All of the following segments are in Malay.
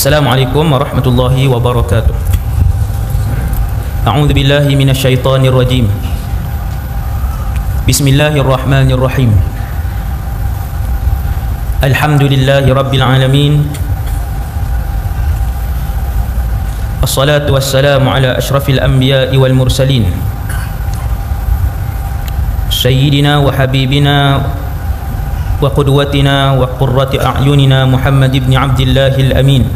Assalamualaikum warahmatullahi wabarakatuh. A'udzu billahi minasyaitonir rajim. Bismillahirrahmanirrahim. Alhamdulillahi rabbil alamin. Assalatu wassalamu ala asyrafil anbiya'i wal mursalin. Sayyidina wa habibina wa qudwatina wa qurrati a'yunina Muhammad ibn Abdillahil amin.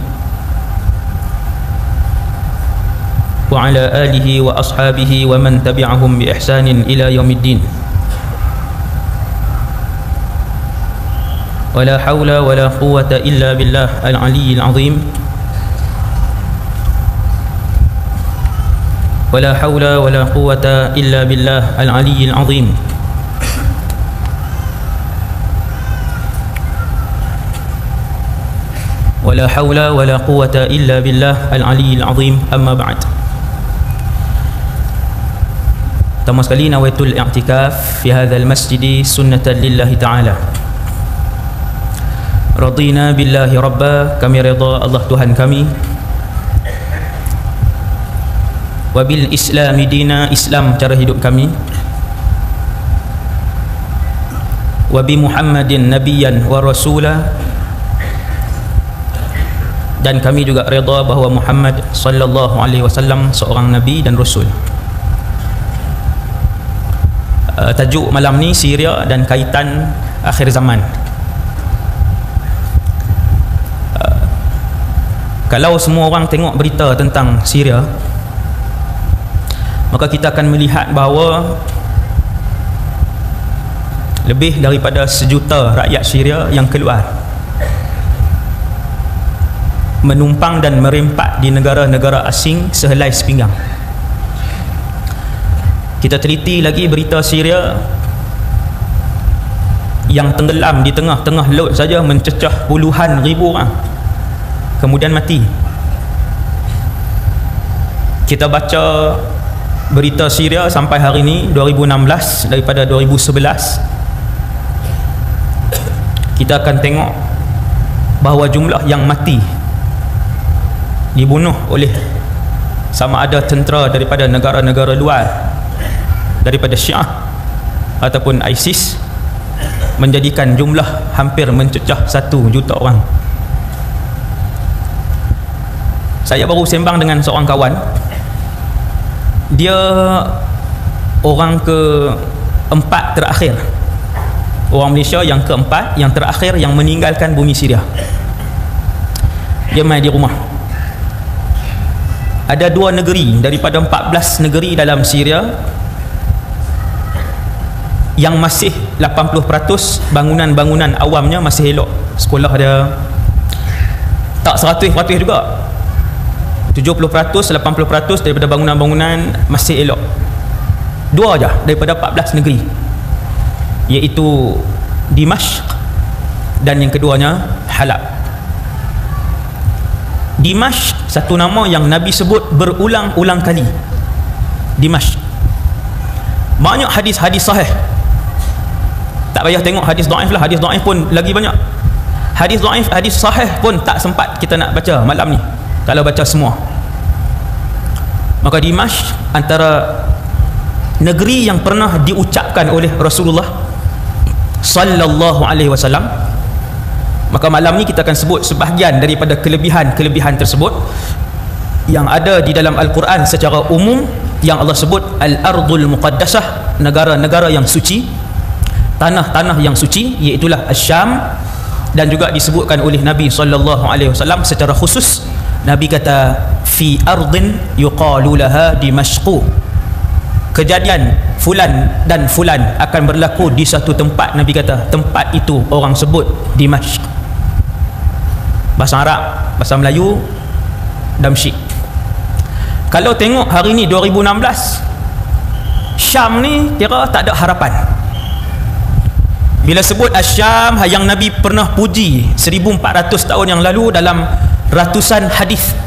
Wa ala alihi wa ashabihi wa man tabi'ahum bi ihsanin ila yaumiddin. Wa la hawla wa la quwwata illa billah al-aliyyil azim. Wa la hawla wa la quwwata illa billah al-aliyyil azim. Wa la hawla wa la quwwata illa billah al-aliyyil azim. Amma ba'd. Pertama sekali, nawaitul i'tikaf fi hadzal masjid sunnatan lillahi ta'ala. Radina billahi rabba, kami redha Allah Tuhan kami. Wa bil islami dina, Islam cara hidup kami. Wa bi Muhammadin nabiyyan wa rasula, dan kami juga redha bahawa Muhammad sallallahu alaihi wasallam seorang nabi dan rasul. Tajuk malam ni Syria dan kaitan akhir zaman. Kalau semua orang tengok berita tentang Syria, maka kita akan melihat bahawa lebih daripada 1 juta rakyat Syria yang keluar menumpang dan merempat di negara-negara asing sehelai sepinggang. Kita teliti lagi berita Syria yang tenggelam di tengah-tengah laut saja mencecah puluhan ribu orang, kemudian mati. Kita baca berita Syria sampai hari ini 2016 daripada 2011, kita akan tengok bahawa jumlah yang mati dibunuh oleh sama ada tentera daripada negara-negara luar, daripada Syiah ataupun ISIS, menjadikan jumlah hampir mencecah 1 juta orang. Saya baru sembang dengan seorang kawan. Dia orang ke-4 terakhir, orang Malaysia yang ke-4, yang terakhir yang meninggalkan bumi Syria. Dia main di rumah. Ada 2 negeri daripada 14 negeri dalam Syria yang masih 80% bangunan-bangunan awamnya masih elok. Sekolah dia tak 100% juga, 70%, 80% daripada bangunan-bangunan masih elok. 2 aja daripada 14 negeri, iaitu Dimashq dan yang keduanya Halab. Dimashq satu nama yang Nabi sebut berulang-ulang kali. Dimashq banyak hadis-hadis sahih. Tak payah tengok hadis dhaif lah, hadis dhaif pun lagi banyak. Hadis dhaif, hadis sahih pun tak sempat kita nak baca malam ni kalau baca semua. Maka Dimashq antara negeri yang pernah diucapkan oleh Rasulullah sallallahu alaihi wasallam. Maka malam ni kita akan sebut sebahagian daripada kelebihan-kelebihan tersebut yang ada di dalam Al-Quran secara umum, yang Allah sebut Al-Ardul Muqaddasah, negara-negara yang suci, tanah-tanah yang suci, iaitulah Asyam. Dan juga disebutkan oleh Nabi SAW secara khusus. Nabi kata fi ardin yuqalu laha Dimashqu, kejadian fulan dan fulan akan berlaku di satu tempat. Nabi kata tempat itu orang sebut Dimashq. Bahasa Arab, bahasa Melayu Damsyik. Kalau tengok hari ni 2016, Syam ni kira tak ada harapan. Bila sebut Asyam yang Nabi pernah puji 1400 tahun yang lalu dalam ratusan hadis,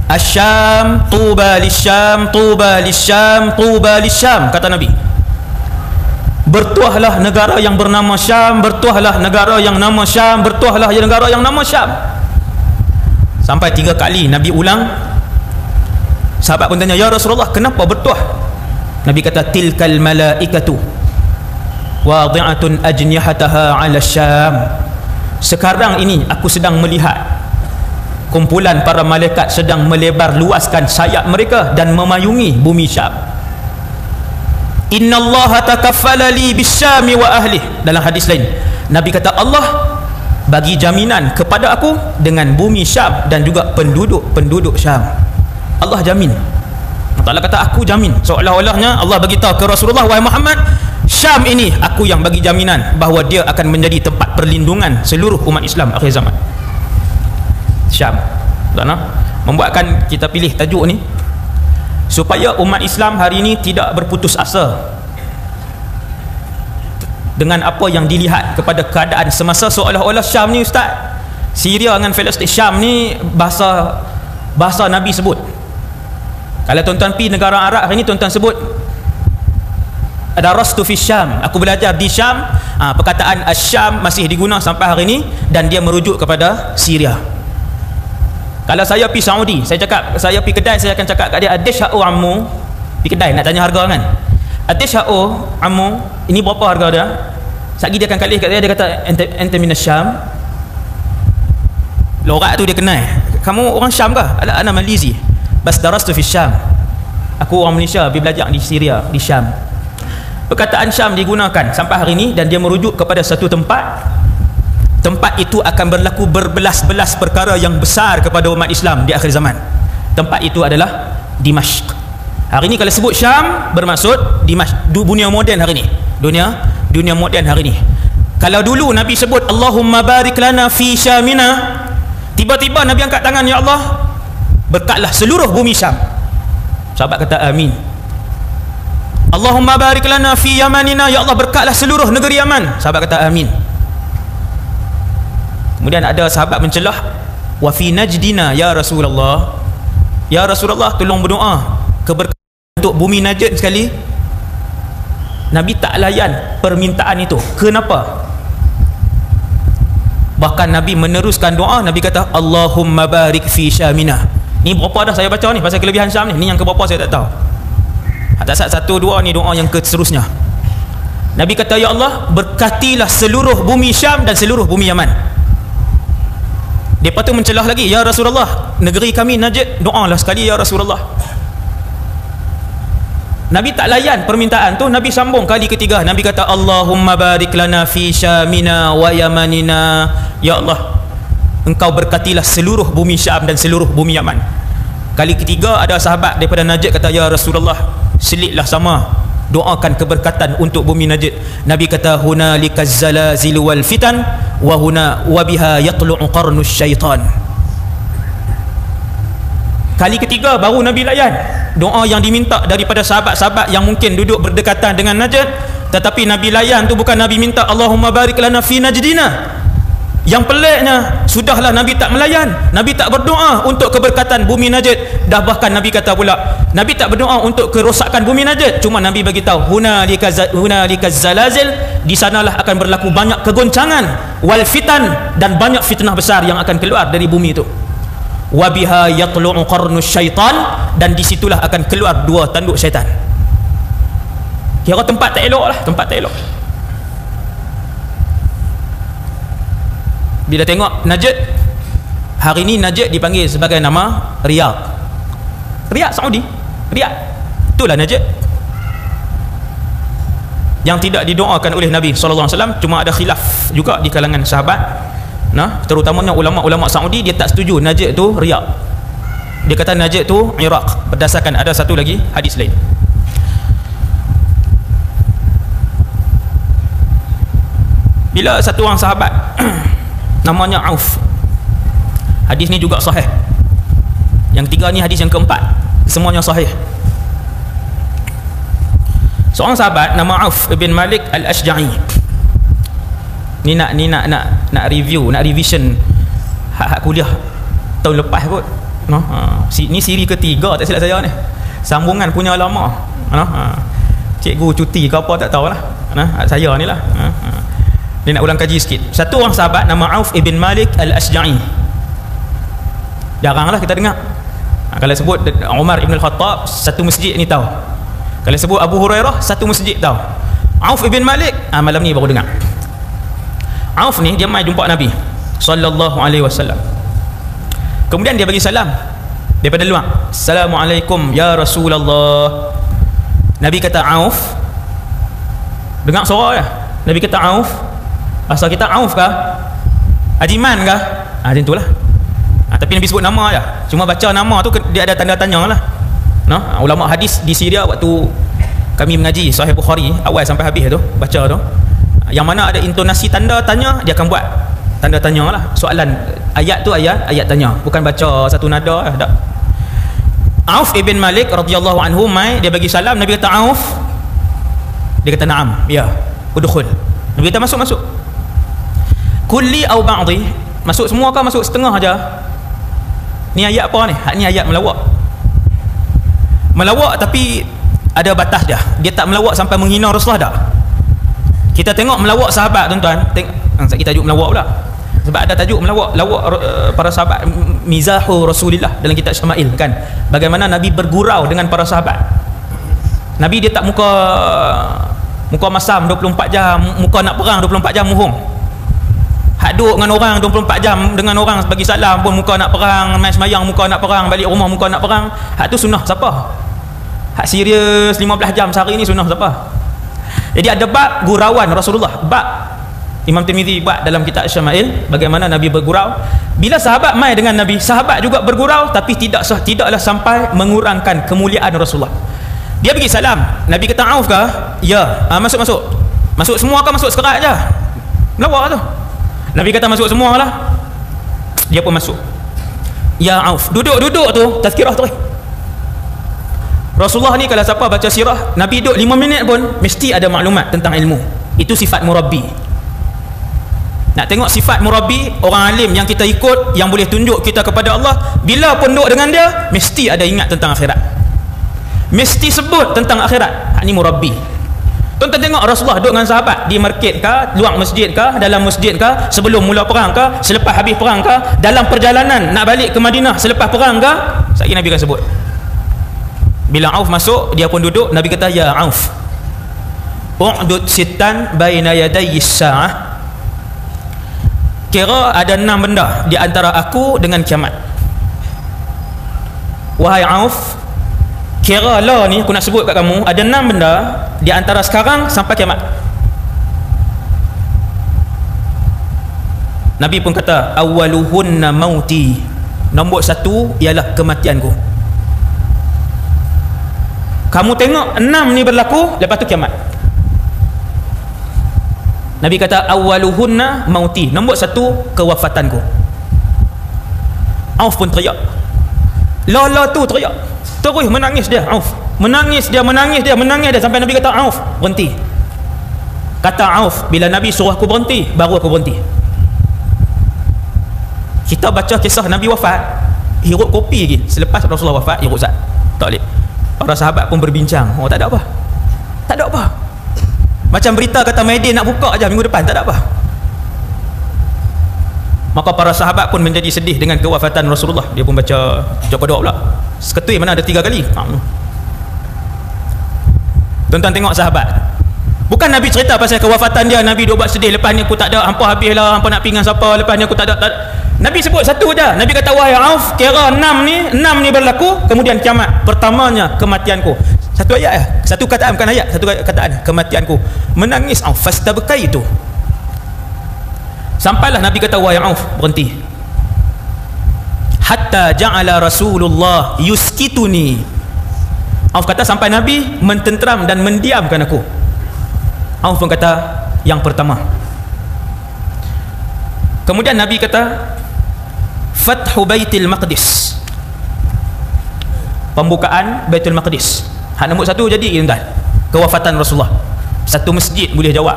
Asyam, tuba lisyam, tuba lisyam, tuba lisyam, kata Nabi. bertuahlah negara yang bernama Syam, bertuahlah negara yang nama Syam, bertuahlah negara yang nama Syam. Sampai 3 kali Nabi ulang. Sahabat pun tanya, ya Rasulullah, kenapa bertuah? Nabi kata, tilkal malaikatu wadi'atun ajnihataha 'ala Syam. Sekarang ini aku sedang melihat kumpulan para malaikat sedang melebar luaskan sayap mereka dan memayungi bumi Syam. Innallaha takaffala li bisyami wa ahli. Dalam hadis lain Nabi kata, Allah bagi jaminan kepada aku dengan bumi Syam dan juga penduduk Syam. Allah jamin. Allah Ta'ala kata, aku jamin. Seolah-olahnya Allah bagi tahu ke Rasulullah, wahai Muhammad, Syam ini aku yang bagi jaminan bahawa dia akan menjadi tempat perlindungan seluruh umat Islam akhir zaman. Syam. Tak nak? Membuatkan kita pilih tajuk ni supaya umat Islam hari ini tidak berputus asa dengan apa yang dilihat kepada keadaan semasa. Seolah-olah Syam ni, Ustaz, Syria dengan Palestin, Syam ni bahasa Nabi sebut. Kalau tuan-tuan pergi negara Arab hari ni, tuan-tuan sebut darastu fi Syam, aku belajar di Syam. Perkataan Syam masih digunakan sampai hari ini dan dia merujuk kepada Syria. Kalau saya pergi Saudi, saya pergi kedai, saya akan cakap kat dia, adisha'u ammu, pergi kedai nak tanya harga kan, adisha'u ammu, ini berapa harga dia? Sekali dia akan kalih kat dia kata, ente minas Syam. Lorak tu dia kenal, kamu orang Syam ke? Ana Malizi, bas darastu fi Syam, aku orang Malaysia, pergi belajar di Syria, di Syam. Perkataan Syam digunakan sampai hari ini dan dia merujuk kepada satu tempat itu akan berlaku berbelas-belas perkara yang besar kepada umat Islam di akhir zaman. Tempat itu adalah Dimashq. Hari ini kalau sebut Syam, bermaksud Dimashq, dunia moden hari ini, dunia moden hari ini. Kalau dulu Nabi sebut Allahumma barik lana fi Syamina, tiba-tiba Nabi angkat tangan, ya Allah, berkatlah seluruh bumi Syam. Sahabat kata amin. Allahumma barik lana fi Yamanina, ya Allah, berkatlah seluruh negeri Yaman. Sahabat kata amin. Kemudian ada sahabat mencelah, wa fi najdina ya Rasulullah, ya Rasulullah, tolong berdoa keberkatan untuk bumi Najd sekali. Nabi tak layan permintaan itu. Kenapa? Bahkan Nabi meneruskan doa. Nabi kata, Allahumma barik fi Syamina. Ni berapa dah saya baca ni pasal kelebihan Syam ni. Ni yang keberapa saya tak tahu. Tak satu dua ni doa yang seterusnya. Nabi kata, ya Allah, berkatilah seluruh bumi Syam dan seluruh bumi Yaman. Lepas tu mencelah lagi, ya Rasulullah, negeri kami Najd, doalah sekali ya Rasulullah. Nabi tak layan permintaan tu. Nabi sambung kali ketiga. Nabi kata, Allahumma barik lana fi Syamina wa Yamanina, ya Allah, engkau berkatilah seluruh bumi Syam dan seluruh bumi Yaman. Kali ketiga ada sahabat daripada Najd kata, ya Rasulullah, selitlah sama, doakan keberkatan untuk bumi Najd. Nabi kata, hunalikaz zalazilu wal fitan wa huna wa biha yatlu'u qarnus syaitan. Kali ketiga baru Nabi layan doa yang diminta daripada sahabat-sahabat yang mungkin duduk berdekatan dengan Najd. Tetapi Nabi layan tu bukan Nabi minta Allahumma barik lana fi najdina. Yang peliknya, sudahlah Nabi tak melayan, Nabi tak berdoa untuk keberkatan bumi Najd. Dah bahkan Nabi kata pula, Nabi tak berdoa untuk kerosakan bumi Najd. Cuma Nabi bagi tahu, hunalikaz zalazil, di sanalah akan berlaku banyak kegoncangan, wal fitan, dan banyak fitnah besar yang akan keluar dari bumi itu. Wa biha yatlu'u qarnus syaitan, dan disitulah akan keluar dua tanduk syaitan. Kira tempat tak elok lah, tempat tak elok. Bila tengok Najd, hari ini Najd dipanggil sebagai nama Riyadh. Riyadh Saudi, Riyadh, itulah Najd. Yang tidak didoakan oleh Nabi SAW, cuma ada khilaf juga di kalangan sahabat. Nah, terutamanya ulama-ulama Saudi, dia tak setuju Najd tu Riyadh. Dia kata Najd tu Iraq, berdasarkan ada satu lagi hadis lain. Bila satu orang sahabat namanya Auf, hadis ni juga sahih. Yang tiga ni hadis yang keempat, semuanya sahih. Seorang sahabat nama Auf bin Malik Al-Ashja'i. Ni nak review, nak revision hak kuliah tahun lepas kot. No? Ni siri ketiga tak silap saya ni. Sambungan punya lama. Cikgu cuti ke apa tak tahulah. saya ni lah. Dia nak ulang kaji sikit. Satu orang sahabat nama Auf ibn Malik al-Asja'i. Jarang lah kita dengar. Kalau sebut Umar ibn al-Khattab, satu masjid ni tahu. Kalau sebut Abu Hurairah, satu masjid tahu. Auf ibn Malik, malam ni baru dengar. Auf ni dia mai jumpa Nabi sallallahu alaihi wasallam. Kemudian dia bagi salam daripada luar. Assalamualaikum ya Rasulullah. Nabi kata Auf, dengar suara dia. Nabi kata Auf, asal kita Auf kah? Ajiman kah? Macam itulah. Tapi Nabi sebut nama je. Cuma baca nama tu dia ada tanda tanya lah. Ulama hadis di Syria waktu kami mengaji Sahih Bukhari awal sampai habis tu, baca tu, yang mana ada intonasi tanda tanya, dia akan buat tanda tanya lah. Soalan ayat tu ayat tanya, bukan baca satu nada dah. Auf ibn Malik radhiyallahu anhu mai, dia bagi salam. Nabi kata Auf, dia kata na'am, ya, udkhul. Nabi kata masuk. Kulli au ba'dhi, masuk semua kah masuk setengah aja? Ni ayat apa ni? Ni ayat melawak. Melawak tapi ada batas dia. Dia tak melawak sampai menghina Rasulullah dah. Kita tengok melawak sahabat tuan-tuan. Kita tajuk melawak pula. Sebab ada tajuk melawak, lawak para sahabat, mizahu Rasulillah dalam kitab Syama'il kan. Bagaimana Nabi bergurau dengan para sahabat. Nabi dia tak muka masam 24 jam, muka nak perang 24 jam muhung. Hak duduk dengan orang 24 jam dengan orang bagi salam pun muka nak perang, main semayang muka nak perang, balik rumah muka nak perang. Hak tu sunnah siapa? Hak serius 15 jam sehari ni sunnah siapa? Jadi ada bab gurauan Rasulullah. Bab Imam Tirmizi buat dalam kitab Syama'il bagaimana Nabi bergurau. Bila sahabat mai dengan Nabi, sahabat juga bergurau tapi tidaklah sampai mengurangkan kemuliaan Rasulullah. Dia bagi salam. Nabi kata Auf kah? Ya. Masuk. Masuk semua kah masuk sekerat aja? Melawak tu. Nabi kata masuk semua lah. Dia pun masuk. Ya Auf, duduk tu tazkirah tu. Rasulullah ni kalau siapa baca sirah Nabi duduk 5 minit pun mesti ada maklumat tentang ilmu. Itu sifat murabbi. Nak tengok sifat murabbi, orang alim yang kita ikut, yang boleh tunjuk kita kepada Allah, bila pun duduk dengan dia mesti ada ingat tentang akhirat, mesti sebut tentang akhirat. Ini murabbi. Tuan-tuan tengok Rasulullah duduk dengan sahabat di market kah, luar masjid kah, dalam masjid kah, sebelum mula perang kah, selepas habis perang kah, dalam perjalanan nak balik ke Madinah selepas perang kah, sekali Nabi akan sebut. Bila Auf masuk, dia pun duduk. Nabi kata ya Auf, u'dud sittan baina yadayis sa'ah. Kira ada 6 benda di antara aku dengan kiamat. Wahai Auf, kira lah ni aku nak sebut kat kamu, ada 6 benda di antara sekarang sampai kiamat. Nabi pun kata awwaluhunna mauti. Nombor 1 ialah kematianku. Kamu tengok 6 ni berlaku, lepas tu kiamat. Nabi kata awwaluhunna mauti. Nombor 1 kewafatanku. Auf pun teriak. Lala tu teriak. Terus menangis dia Auf. Menangis dia sampai Nabi kata Auf, berhenti. Kata Auf, bila Nabi suruh aku berhenti, baru aku berhenti. Kita baca kisah Nabi wafat, hirup kopi lagi. Selepas Rasulullah wafat, hirup zat. Tak boleh. Para sahabat pun berbincang. Oh, tak ada apa. Tak ada apa. Macam berita kata Maidin nak buka aja minggu depan, tak ada apa. Maka para sahabat pun menjadi sedih dengan kewafatan Rasulullah. Dia pun baca doa pula. Seketui mana ada 3 kali. Tuan-tuan tengok sahabat. Bukan Nabi cerita pasal kewafatan dia, Nabi duk buat sedih, lepas ni aku tak ada, hampa habis lah, hampa nak pergi dengan siapa, lepas ni aku tak ada. Nabi sebut satu je. Nabi kata wahai Auf, kira 6 ni berlaku, kemudian kiamat. Pertamanya kematianku. Satu ayat ya. Satu kataan, bukan ayat, satu kataan, kematianku. Menangis Auf, fastabkai itu. Sampailah Nabi kata wahai Auf, berhenti. Hatta ja'ala Rasulullah yuskituni. Auf kata sampai Nabi mententeram dan mendiamkan aku. Auf pun kata yang pertama. Kemudian Nabi kata Fathu Baitul Maqdis, pembukaan Baitul Maqdis. Hak nombor 1 jadi tuan-tuan, kewafatan Rasulullah. Satu masjid boleh jawab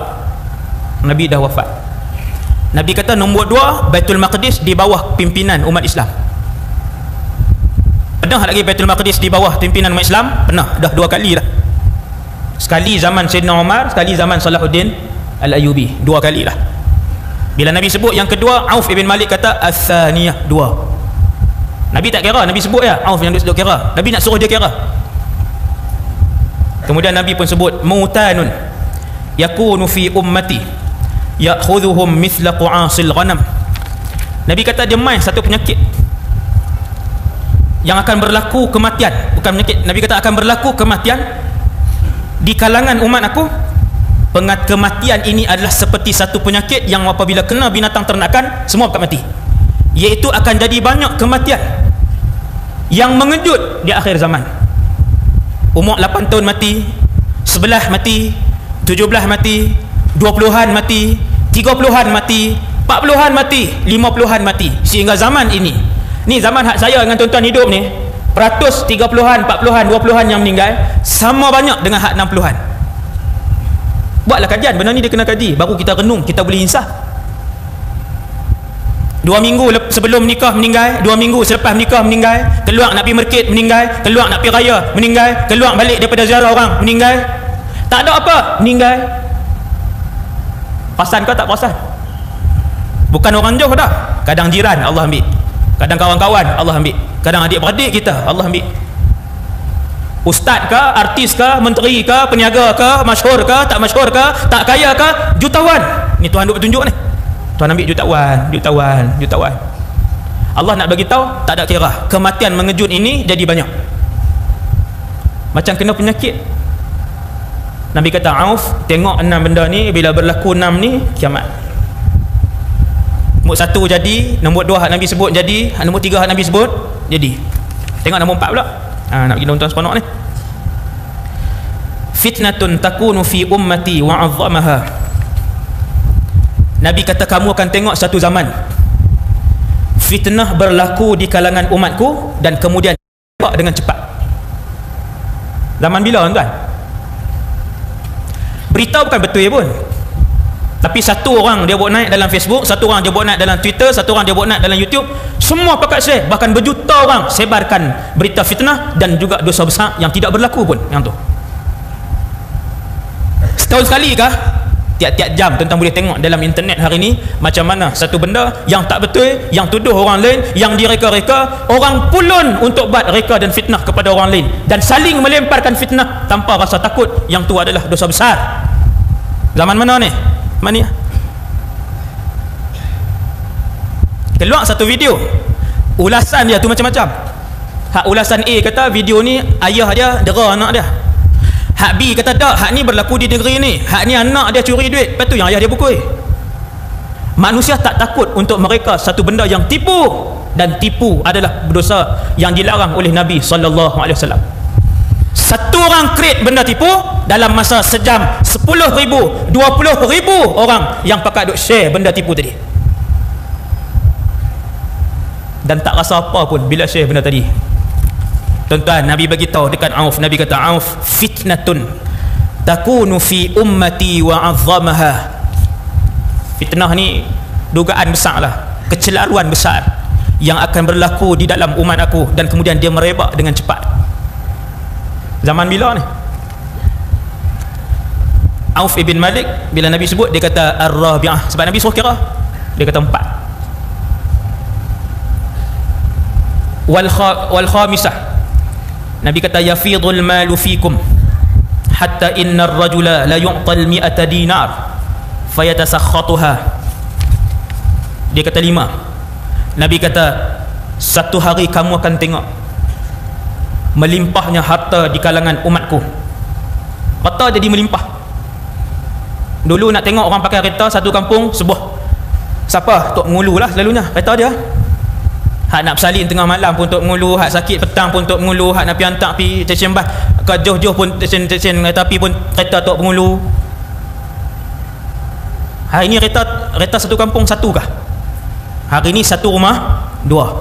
Nabi dah wafat. Nabi kata nombor 2 Baitul Maqdis di bawah pimpinan umat Islam. Pernah lagi Baitul Maqdis di bawah pimpinan umat Islam? Pernah, dah 2 kali dah. Sekali zaman Sayyidina Umar, sekali zaman Salahuddin Al-Ayyubi. 2 kali lah. Bila Nabi sebut yang kedua, Auf ibn Malik kata Al-Thaniyah, 2. Nabi tak kira, Nabi sebut ya, Auf yang duduk kira. Nabi nak suruh dia kira. Kemudian Nabi pun sebut mutanun yakunu fi ummati ya'khudhuhum mithla qu'asil ghanam. Nabi kata dia mai satu penyakit yang akan berlaku kematian, bukan penyakit. Nabi kata akan berlaku kematian di kalangan umat aku. Kematian ini adalah seperti satu penyakit yang apabila kena binatang ternakan semua akan mati, iaitu akan jadi banyak kematian yang mengejut di akhir zaman. Umur 8 tahun mati, 11 mati, 17 mati, 20-an mati, 30-an mati, 40-an mati, 50-an mati, sehingga zaman ini, ni zaman hak saya dengan tuan-tuan hidup ni, peratus 30-an, 40-an, 20-an yang meninggal sama banyak dengan hak 60-an. Buatlah kajian, benda ni dia kena kaji, baru kita renung, kita boleh insaf. 2 minggu sebelum nikah meninggal, 2 minggu selepas nikah meninggal, keluar nak pergi market meninggal, keluar nak pergi raya meninggal, keluar balik daripada ziarah orang meninggal, tak ada apa, meninggal. Perasan kau tak perasan? Bukan orang jauh dah, kadang jiran Allah ambil, kadang kawan-kawan Allah ambil, kadang adik-beradik kita Allah ambil. Ustaz ke, artis ke, menteri ke, peniaga ke, masyhur ke, tak masyhur ke, tak kaya ke, jutawan. Ni Tuhan duk bertunjuk ni, Tuhan ambil jutawan. Allah nak bagi tahu tak ada kira, kematian mengejut ini jadi banyak, macam kena penyakit. Nabi kata Auf, tengok 6 benda ni, bila berlaku 6 ni kiamat. Nombor 1 jadi, nombor 2 Nabi sebut jadi, nombor 3 Nabi sebut jadi. Tengok nombor 4 pula. Nak pergi nonton seronok ni. Fitnatun takunu fi ummati wa 'azzamaha. Nabi kata kamu akan tengok satu zaman fitnah berlaku di kalangan umatku dan kemudian dengan cepat. Zaman bila tuan-tuan? Berita bukan betul pun, tapi satu orang dia buat naik dalam Facebook, satu orang dia buat naik dalam Twitter, satu orang dia buat naik dalam YouTube, semua pakat share, bahkan berjuta orang sebarkan berita fitnah dan juga dosa besar yang tidak berlaku pun yang tu. Setahun sekali kah? Tiap-tiap jam tuan-tuan boleh tengok dalam internet hari ni macam mana satu benda yang tak betul, yang tuduh orang lain, yang direka-reka, orang pulun untuk buat reka dan fitnah kepada orang lain dan saling melemparkan fitnah tanpa rasa takut yang tu adalah dosa besar. Zaman mana ni? Mana? Keluar satu video, ulasan dia tu macam-macam. Hak ulasan A kata video ni ayah dia dera anak dia. Hak B kata tak, hak ni berlaku di negeri ni, hak ni anak dia curi duit, lepas tu yang ayah dia pukul. Manusia tak takut untuk mereka satu benda yang tipu, dan tipu adalah berdosa yang dilarang oleh Nabi SAW. Satu orang create benda tipu, dalam masa sejam 10,000, 20,000 orang yang pakat duk share benda tipu tadi, dan tak rasa apa pun bila share benda tadi. Tuan-tuan, Nabi bagi tahu dekat Auf, Nabi kata Auf, fitnatun takunu fi ummati wa 'azzamaha. Fitnah ni dugaan besar lah, kecelaruan besar yang akan berlaku di dalam umat aku dan kemudian dia merebak dengan cepat. Zaman bila ni? Auf ibn Malik bila Nabi sebut dia kata ar-rabi'ah, sebab Nabi suruh kira, dia kata 4. Wal khamisah, Nabi kata yafidul malu fikum hatta inna ar-rajula la yu'tal 100 dinar fayatasakhatuha. Dia kata 5. Nabi kata satu hari kamu akan tengok melimpahnya harta di kalangan umatku. Harta jadi melimpah. Dulu nak tengok orang pakai kereta satu kampung sebuah, siapa? Tok Mengulu lah selalunya kereta dia. Hak nak bersalin tengah malam pun Tok Mengulu, hak sakit petang pun Tok Mengulu, hak nak pergi hantar pergi stesen bas ke jauh-jauh pun stesen kereta api pun kereta Tok Mengulu. Hari ni kereta satu kampung satu kah? Hari ni satu rumah dua,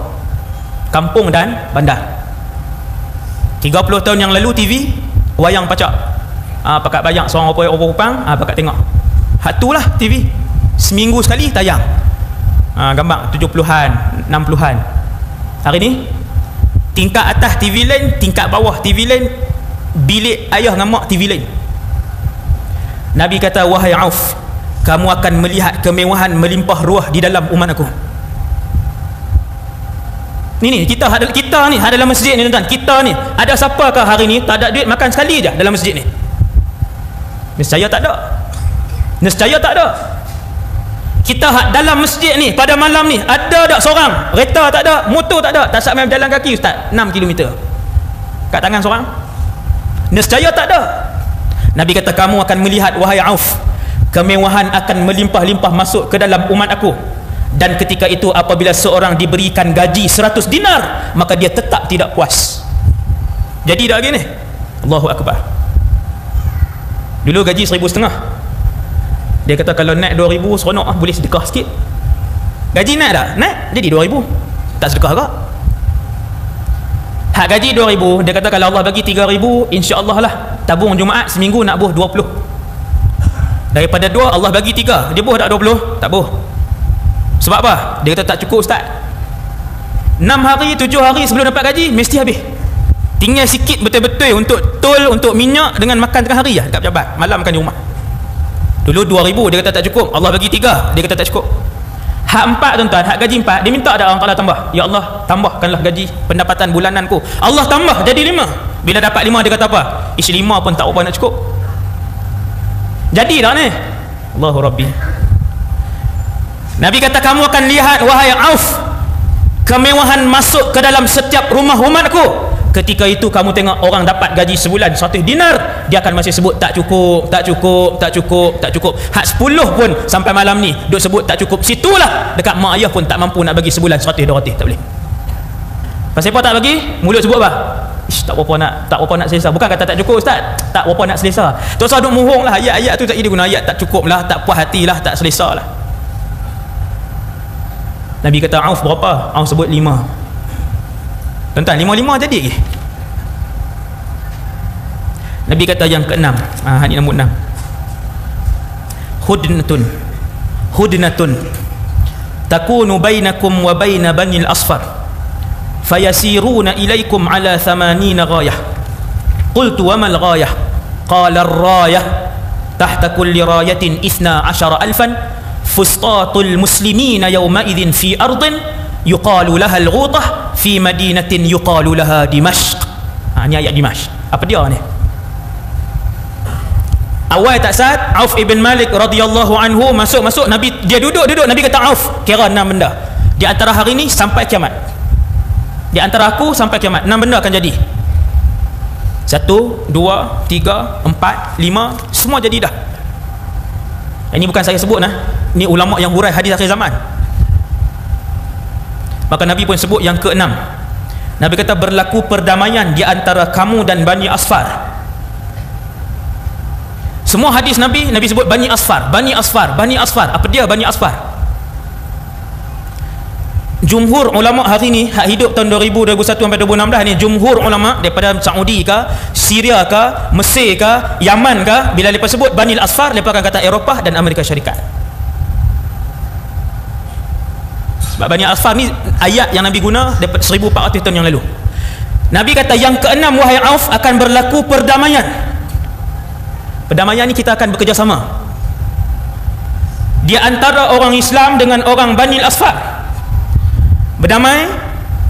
kampung dan bandar. 30 tahun yang lalu TV wayang pacak, pakat bayang seorang orang pakat tengok. Hak tu lah TV, seminggu sekali tayang, gambar 70-an 60-an. Hari ni tingkat atas TV lain, tingkat bawah TV lain, bilik ayah dengan mak TV lain. Nabi kata, wahai Auf, kamu akan melihat kemewahan melimpah ruah di dalam umat aku. Ni kita ni ada dalam masjid ni tuan-tuan. Kita ni ada siapakah hari ni tak ada duit makan sekali je dalam masjid ni? Nescaya tak ada. Nescaya tak ada. Kita dalam masjid ni pada malam ni ada tak seorang? Kereta tak ada, motor tak ada, tak sampai berjalan kaki ustaz 6 km kat tangan seorang? Nescaya tak ada. Nabi kata, kamu akan melihat wahai Auf, kemewahan akan melimpah-limpah masuk ke dalam umat aku. Dan ketika itu apabila seorang diberikan gaji 100 dinar, maka dia tetap tidak puas. Jadi dah gini. Allahu Akbar. Dulu gaji 1,500. Dia kata kalau naik 2,000 seronok boleh sedekah sikit. Gaji naik dah, naik jadi 2,000. Tak sedekah ke? Hak gaji 2,000, dia kata kalau Allah bagi 3,000, insya-Allah lah tabung Jumaat seminggu nak buh 20. Daripada 2 Allah bagi 3, dia buh tak 20? Tak buh. Sebab apa? Dia kata tak cukup ustaz. 6 hari 7 hari sebelum dapat gaji mesti habis. Tinggal sikit betul-betul untuk tol, untuk minyak dengan makan tengah hari lah dekat pejabat, malam makan di rumah. Dulu 2,000 dia kata tak cukup, Allah bagi 3, dia kata tak cukup. Hak 4 tuan-tuan, hak gaji 4, dia minta ada orang Taala tambah. Ya Allah, tambahkanlah gaji pendapatan bulananku. Allah tambah jadi 5. Bila dapat 5 dia kata apa? Isi 5 pun tak apa nak cukup. Jadi dah ni. Allahu Rabbi. Nabi kata, kamu akan lihat wahai Auf, kemewahan masuk ke dalam setiap rumah umatku. Ketika itu kamu tengok orang dapat gaji sebulan 100 dinar, dia akan masih sebut tak cukup, tak cukup, tak cukup, tak cukup. Hak 10 pun sampai malam ni duk sebut tak cukup. Situlah dekat mak ayah pun tak mampu nak bagi sebulan 100 200, tak boleh. Pasal apa tak bagi? Mulut sebut apa? Ish, tak apa nak selesa. Bukan kata tak cukup ustaz, tak apa nak selesa. Tak usah duk mohong lah, ayat-ayat tu tak jadi guna. Ayat tak cukup lah, tak puas hati lah, tak selesa lah. Nabi kata, Auf berapa? Auf sebut 5. Tuan-tuan, 5 jadi ke? Nabi kata yang ke-6. Hadis nombor 6. Hudnatun takunu bainakum wa baina bani al-asfar fayasiruna ilaikum ala 80 ghayah. Qultu wa mal ghayah? Qala ar-rayah tahta kulli rayatin 12,000 fustatul muslimina yawma idzin fi ardin yuqalu laha al-ghutah fi madinatin yuqalu laha Dimashq. Ni ayat Dimashq. Apa dia ni? Awal tak sat, Auf ibn Malik radhiyallahu anhu masuk Nabi, dia duduk Nabi kata, Auf, kira 6 benda di antara hari ni sampai kiamat. Di antara aku sampai kiamat 6 benda akan jadi. 1 2 3 4 5 semua jadi dah. Ini bukan saya sebut nah. Ini ulama yang hurai hadis akhir zaman. Maka Nabi pun sebut yang ke-6. Nabi kata berlaku perdamaian di antara kamu dan Bani Asfar. Semua hadis Nabi sebut Bani Asfar. Apa dia Bani Asfar? Jumhur ulama hari ni, hak hidup tahun 2000, 2001 sampai 2016 ni, jumhur ulama daripada Saudi ke, Syria ke, Mesir ke, Yaman ke, bila mereka sebut Bani Asfar, mereka akan kata Eropah dan Amerika Syarikat. Sebab Bani Asfar ni ayat yang Nabi guna daripada 1400 tahun yang lalu. Nabi kata yang ke-6 wahai Auf, akan berlaku perdamaian. Perdamaian ni kita akan bekerjasama di antara orang Islam dengan orang Bani Asfar. Berdamai,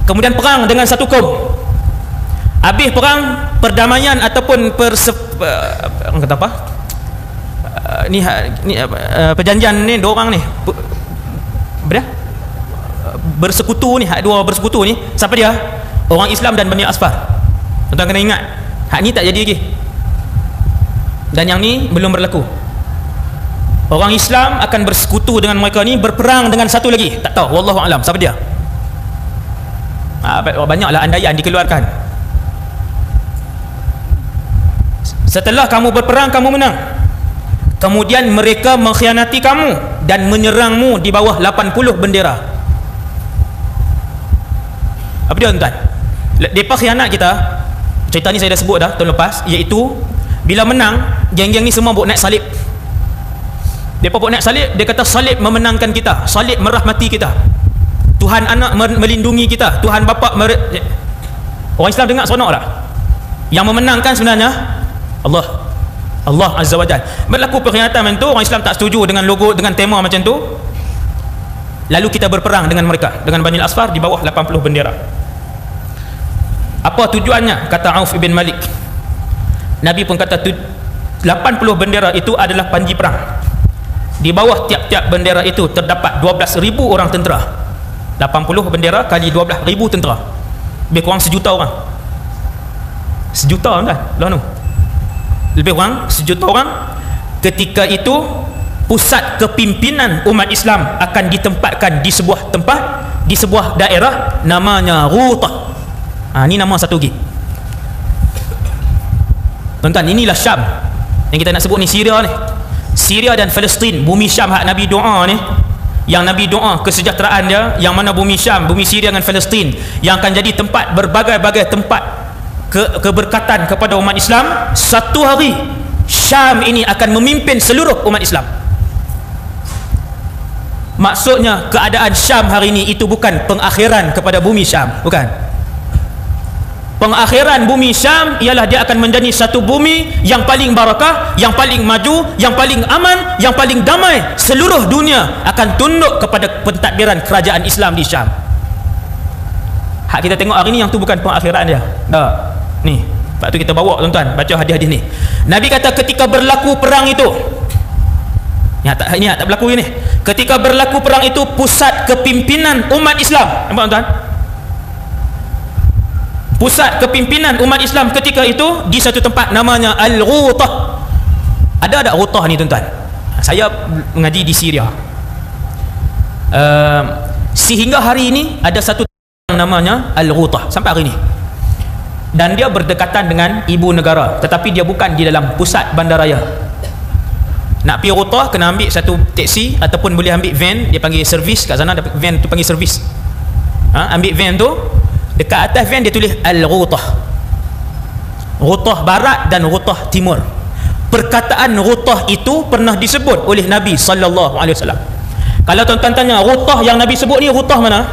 kemudian perang dengan satu kaum. Habis perang, perdamaian ataupun kata apa? Perjanjian ni dua orang ni bersekutu ni, hak dua bersekutu ni, siapa dia? Orang Islam dan Bani Asfar. Tuan-tuan kena ingat, hak ni tak jadi lagi. Dan yang ni belum berlaku. Orang Islam akan bersekutu dengan mereka ni, berperang dengan satu lagi, tak tahu, wallahu alam, siapa dia? Banyaklah andaian dikeluarkan. Setelah kamu berperang, kamu menang, kemudian mereka mengkhianati kamu dan menyerangmu di bawah 80 bendera. Apa dia tuan? Mereka khianat kita. Cerita ni saya dah sebut dah tahun lepas, iaitu bila menang, geng-geng ni semua buat naik salib. Mereka buat naik salib, dia kata salib memenangkan kita, salib merahmati kita, Tuhan anak melindungi kita, Tuhan bapa orang Islam dengar seronok lah. Yang memenangkan sebenarnya Allah. Allah Azza wa Jalla. Berlaku perkhidmatan macam tu, orang Islam tak setuju dengan logo, dengan tema macam tu, lalu kita berperang dengan mereka, dengan Bani Al-Asfar di bawah 80 bendera. Apa tujuannya? Kata Auf ibn Malik, Nabi pun kata 80 bendera itu adalah panji perang. Di bawah tiap-tiap bendera itu terdapat 12,000 orang tentera. 80 bendera kali 12,000 tentera, lebih kurang 1 juta orang. 1 juta kan? Lalu lebih kurang 1 juta orang. Ketika itu pusat kepimpinan umat Islam akan ditempatkan di sebuah tempat, di sebuah daerah namanya Ghutah. Ini nama satu lagi. Tuan-tuan, inilah Syam yang kita nak sebut ni, Syria ni. Syria dan Palestin, bumi Syam hak Nabi doa ni, yang Nabi doa kesejahteraan dia, yang mana bumi Syam, bumi Syria dengan Palestin yang akan jadi tempat berbagai-bagai tempat keberkatan kepada umat Islam. Satu hari Syam ini akan memimpin seluruh umat Islam. Maksudnya keadaan Syam hari ini itu bukan pengakhiran kepada bumi Syam, bukan. Pengakhiran bumi Syam ialah dia akan menjadi satu bumi yang paling barakah, yang paling maju, yang paling aman, yang paling damai. Seluruh dunia akan tunduk kepada pentadbiran kerajaan Islam di Syam. Hak kita tengok hari ni yang tu bukan pengakhiran dia. Tak. Ni, sebab tu kita bawa tuan-tuan baca hadis-hadis ni. Nabi kata ketika berlaku perang itu, ini tak berlaku ini. Ketika berlaku perang itu, pusat kepimpinan umat Islam, nampak tuan-tuan? Pusat kepimpinan umat Islam ketika itu di satu tempat namanya Al-Ghutah. Ada tak Ghutah ni tuan-tuan? Saya mengaji di Syria. Sehingga hari ini ada satu yang namanya Al-Ghutah sampai hari ini. Dan dia berdekatan dengan ibu negara, tetapi dia bukan di dalam pusat bandaraya. Nak pergi Ghutah kena ambil satu teksi ataupun boleh ambil van, dia panggil servis kat sana, van tu panggil servis. Ambil van tu, dekat atas van dia tulis Al-Ghutah, Ghutah Barat dan Ghutah Timur. Perkataan Ghutah itu pernah disebut oleh Nabi SAW. Kalau tuan-tuan tanya Ghutah yang Nabi sebut ni Ghutah mana?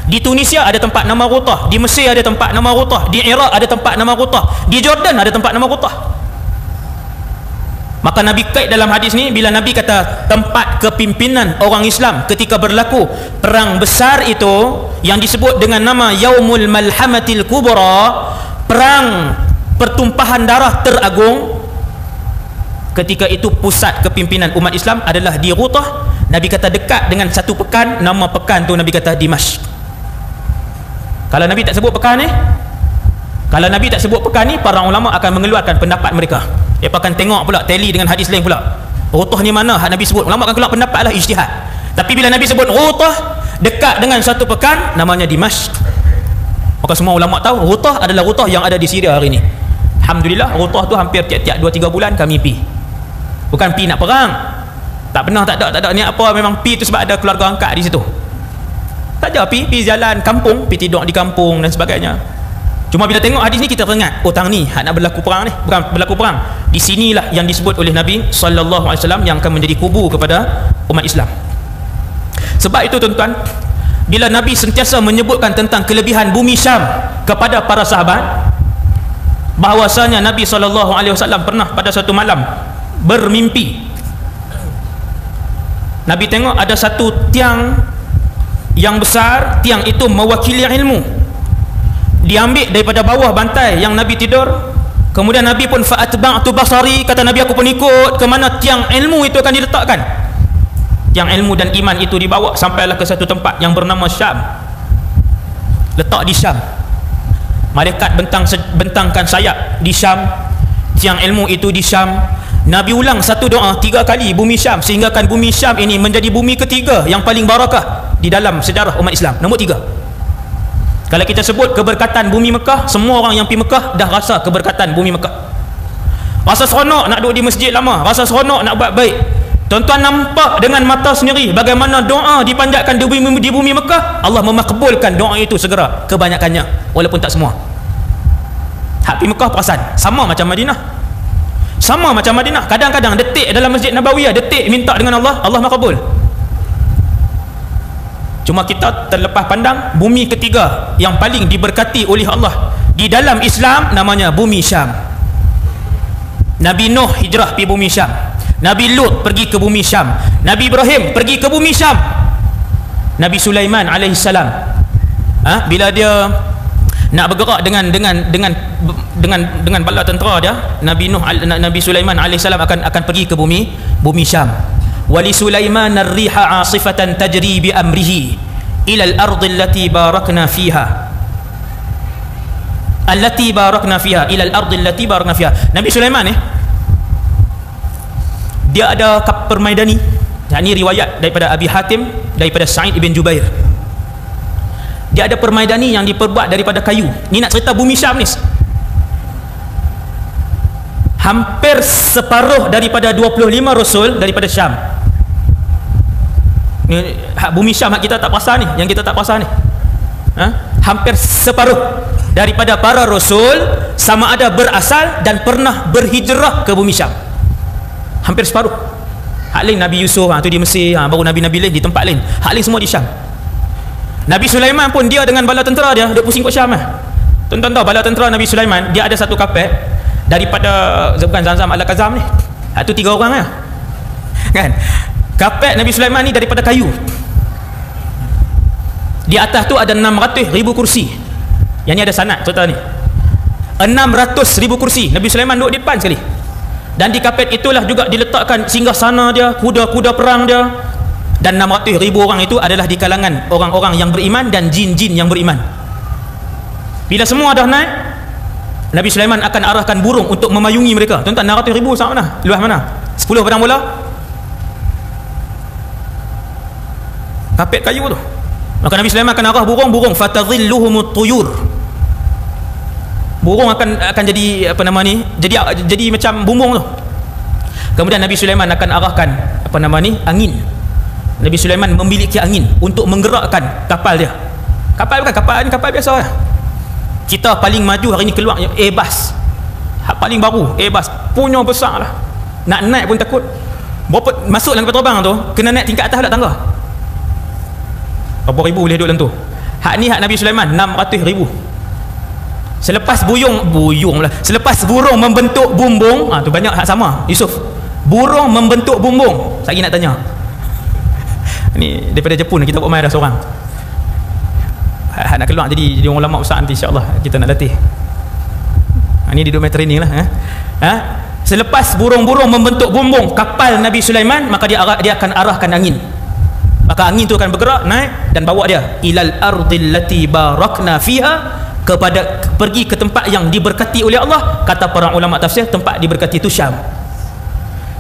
Di Tunisia ada tempat nama Ghutah, di Mesir ada tempat nama Ghutah, di Iraq ada tempat nama Ghutah, di Jordan ada tempat nama Ghutah. Maka Nabi kait dalam hadis ni, bila Nabi kata tempat kepimpinan orang Islam ketika berlaku perang besar itu yang disebut dengan nama Yaumul Malhamatil Kubra, perang pertumpahan darah teragung, ketika itu pusat kepimpinan umat Islam adalah di Ghutah. Nabi kata dekat dengan satu pekan, nama pekan tu Nabi kata Dimashq. Kalau Nabi tak sebut pekan ni, kalau Nabi tak sebut pekan ni, para ulama akan mengeluarkan pendapat mereka. Mereka akan tengok pula, tally dengan hadis lain pula, Ghutah ni mana hak Nabi sebut. Ulama akan keluar pendapat lah, ijtihad. Tapi bila Nabi sebut Ghutah dekat dengan satu pekan, namanya Dimashq, maka semua ulama tahu Ghutah adalah Ghutah yang ada di Syria hari ni. Alhamdulillah, Ghutah tu hampir tiap-tiap 2-3 bulan kami pi. Bukan pi nak perang, tak pernah, tak ada niat apa. Memang pi tu sebab ada keluarga angkat di situ. Tak ada pi jalan kampung, pi tidur di kampung dan sebagainya. Cuma bila tengok hadis ni kita teringat, oh tang ni hak nak berlaku perang ni, bukan berlaku perang. Di sinilah yang disebut oleh Nabi SAW yang akan menjadi kubu kepada umat Islam. Sebab itu tuan-tuan, bila Nabi sentiasa menyebutkan tentang kelebihan bumi Syam kepada para sahabat, bahawasanya Nabi SAW pernah pada suatu malam bermimpi. Nabi tengok ada satu tiang yang besar, tiang itu mewakili ilmu, diambil daripada bawah bantai yang Nabi tidur. Kemudian Nabi pun fa'atba'tu basari, kata Nabi aku pun ikut ke mana tiang ilmu itu akan diletakkan. Tiang ilmu dan iman itu dibawa sampailah ke satu tempat yang bernama Syam. Letak di Syam, malaikat bentangkan sayap di Syam, tiang ilmu itu di Syam. Nabi ulang satu doa 3 kali bumi Syam, sehinggakan bumi Syam ini menjadi bumi ketiga yang paling barakah di dalam sejarah umat Islam. Nombor 3. Kalau kita sebut keberkatan bumi Mekah, semua orang yang pergi Mekah dah rasa keberkatan bumi Mekah. Rasa seronok nak duduk di masjid lama, rasa seronok nak buat baik. Tuan-tuan nampak dengan mata sendiri bagaimana doa dipanjatkan di bumi Mekah. Allah memakbulkan doa itu segera, kebanyakannya, walaupun tak semua. Hak pergi Mekah perasan sama macam Madinah. Sama macam Madinah. Kadang-kadang detik dalam Masjid Nabawiyah, detik minta dengan Allah, Allah makabul. Cuma kita terlepas pandang bumi ketiga yang paling diberkati oleh Allah di dalam Islam namanya bumi Syam. Nabi Nuh hijrah pergi bumi Syam, Nabi Lut pergi ke bumi Syam, Nabi Ibrahim pergi ke bumi Syam, Nabi Sulaiman alaihissalam bila dia nak bergerak dengan bala tentera dia, Nabi Sulaiman alaihissalam akan pergi ke bumi Syam. Wali Sulaiman ar-riha 'asifatan tajri bi amrihi ila al-ardi allati barakna fiha ila al-ardi allati barakna fiha. Nabi Sulaiman dia ada kapal permaidani. Ini riwayat daripada Abi Hatim, daripada Sa'id ibn Jubair. Dia ada permaidani yang diperbuat daripada kayu. Ni nak cerita bumi Syam ni. Hampir separuh daripada 25 rasul daripada Syam. Ni bumi Syam kita tak perasan ni, yang kita tak perasan ni. Hampir separuh daripada para rasul sama ada berasal dan pernah berhijrah ke bumi Syam. Hampir separuh. Hak lain Nabi Yusuf tu di Mesir, baru nabi-nabi lain di tempat lain. Hak lain semua di Syam. Nabi Sulaiman pun dia dengan bala tentera dia duk pusing kat Syam. Tuan-tuan tahu bala tentera Nabi Sulaiman, dia ada satu kapal daripada bukan Zamzam Al-Kazam ni. Hak tu 3 orang kan. Kapal Nabi Sulaiman ni daripada kayu. Di atas tu ada 600,000 kursi. Yang ni ada sanad cerita ni. 600,000 kursi. Nabi Sulaiman duduk di depan sekali. Dan di kapal itulah juga diletakkan singgahsana dia, kuda-kuda perang dia. Dan 600,000 orang itu adalah di kalangan orang-orang yang beriman dan jin-jin yang beriman. Bila semua dah naik, Nabi Sulaiman akan arahkan burung untuk memayungi mereka. Tuan-tuan, 600,000 sama mana? Luas mana? 10 pedang bola? Kapet kayu tu. Maka Nabi Sulaiman akan arah burung fatadhilluhumut tuyur. Burung akan jadi jadi macam bumbung tu. Kemudian Nabi Sulaiman akan arahkan angin. Nabi Sulaiman memiliki angin untuk menggerakkan kapal dia. Kapal bukan kapal biasa lah. Kita paling maju hari ni keluar Airbus. Hak paling baru Airbus, punya besar lah. Nak naik pun takut. Berapa masuk dalam kapal terbang tu, kena naik tingkat atas lah tangga. Berapa ribu boleh duduk dalam tu. Hak ni hak Nabi Sulaiman 600,000. Selepas selepas burung membentuk bumbung, tu banyak hak sama Yusuf. Burung membentuk bumbung. Saya nak tanya. Ni daripada Jepun kita buat main dah seorang. Nak keluar jadi orang lama besar nanti insya-Allah kita nak latih. Ni dia duduk main training lah. Selepas burung-burung membentuk bumbung kapal Nabi Sulaiman, maka dia akan arahkan angin. Maka angin tu akan bergerak naik dan bawa dia ilal ardil lati barakna fiha, pergi ke tempat yang diberkati oleh Allah. Kata para ulama tafsir, tempat diberkati itu Syam.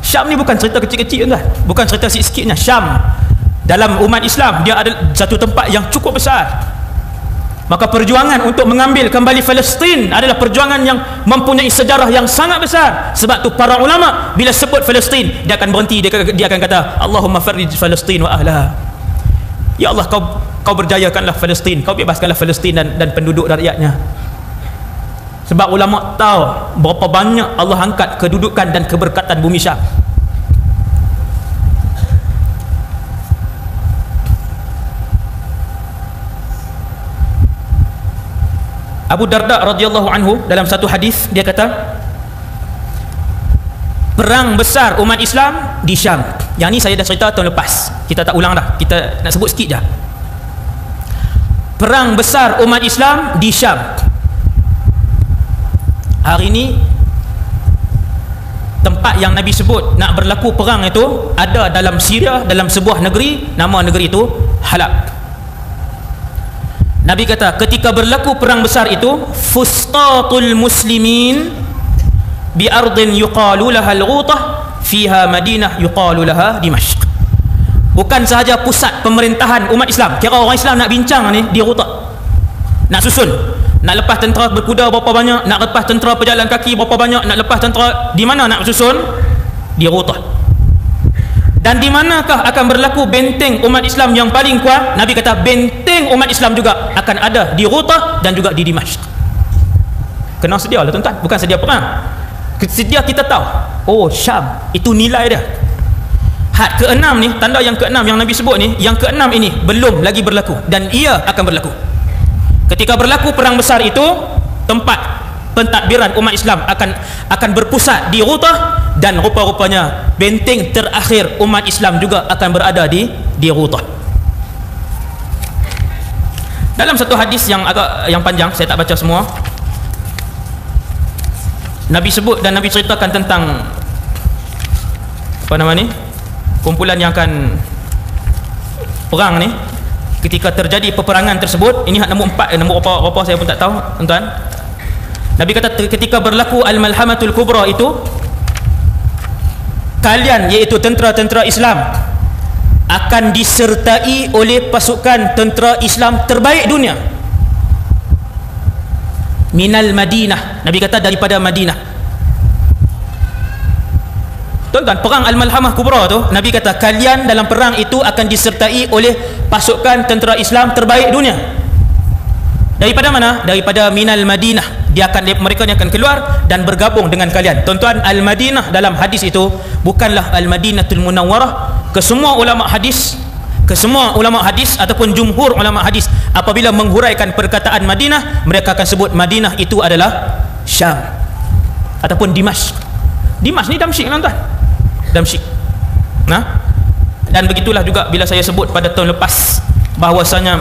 Syam ni bukan cerita kecil-kecil tuan, bukan cerita sikit-sikitnya. Syam dalam umat Islam dia ada satu tempat yang cukup besar. Maka perjuangan untuk mengambil kembali Palestin adalah perjuangan yang mempunyai sejarah yang sangat besar. Sebab tu para ulama bila sebut Palestin, dia akan berhenti, dia akan kata Allahumma farrij Palestin wa ahliha. Ya Allah, kau berjayakanlah Palestin, kau bebaskanlah Palestin dan penduduk dan rakyatnya. Sebab ulama tahu berapa banyak Allah angkat kedudukan dan keberkatan bumi Syam. Abu Darda radhiyallahu anhu dalam satu hadis dia kata, perang besar umat Islam di Syam. Yang ni saya dah cerita tahun lepas, kita tak ulang dah, kita nak sebut sikit je. Perang besar umat Islam di Syam. Hari ni tempat yang Nabi sebut nak berlaku perang itu ada dalam Syria, dalam sebuah negeri, nama negeri itu Halab. Nabi kata ketika berlaku perang besar itu, fustatul muslimin bi ardin yuqalu laha al-Ghutah fiha Madinah yuqalu laha Dimashq. Bukan sahaja pusat pemerintahan umat Islam, kira orang Islam nak bincang ni di Ghutah, nak susun, nak lepas tentera berkuda berapa banyak, nak lepas tentera pejalan kaki berapa banyak, nak lepas tentera di mana nak susun? Di Ghutah. Dan di manakah akan berlaku benteng umat Islam yang paling kuat? Nabi kata benteng umat Islam juga akan ada di Ghutah dan juga di Dimashq. Kena sedia lah tuan-tuan, bukan sedia perang. Sedia kita tahu, oh Syam itu nilai dia. Had ke-6 ni, tanda yang ke-6 yang Nabi sebut ni, yang ke-6 ini belum lagi berlaku dan ia akan berlaku. Ketika berlaku perang besar itu, tempat pentadbiran umat Islam akan berpusat di Ghutah, dan rupa-rupanya benteng terakhir umat Islam juga akan berada di Ghutah. Dalam satu hadis yang panjang, saya tak baca semua, Nabi sebut dan Nabi ceritakan tentang kumpulan yang akan perang ni. Ketika terjadi peperangan tersebut, ini nombor 4, nombor apa saya pun tak tahu, tuan-tuan. Nabi kata ketika berlaku al-malhamatul kubra itu, kalian iaitu tentera-tentera Islam akan disertai oleh pasukan tentera Islam terbaik dunia. Minal Madinah, Nabi kata daripada Madinah. Tuan-tuan, perang Al-Malhamah Kubra tu, Nabi kata kalian dalam perang itu akan disertai oleh pasukan tentera Islam terbaik dunia. Daripada mana? Daripada Minal Madinah. Mereka ni akan keluar dan bergabung dengan kalian. Tuan-tuan, Al-Madinah dalam hadis itu bukanlah Al-Madinatul Munawwarah. Kesemua ulama hadis ataupun jumhur ulama hadis apabila menghuraikan perkataan Madinah, mereka akan sebut Madinah itu adalah Syam ataupun Dimashq. Dimashq ni Damsyik, tuan-tuan. Damsyik. Dan begitulah juga bila saya sebut pada tahun lepas bahawasanya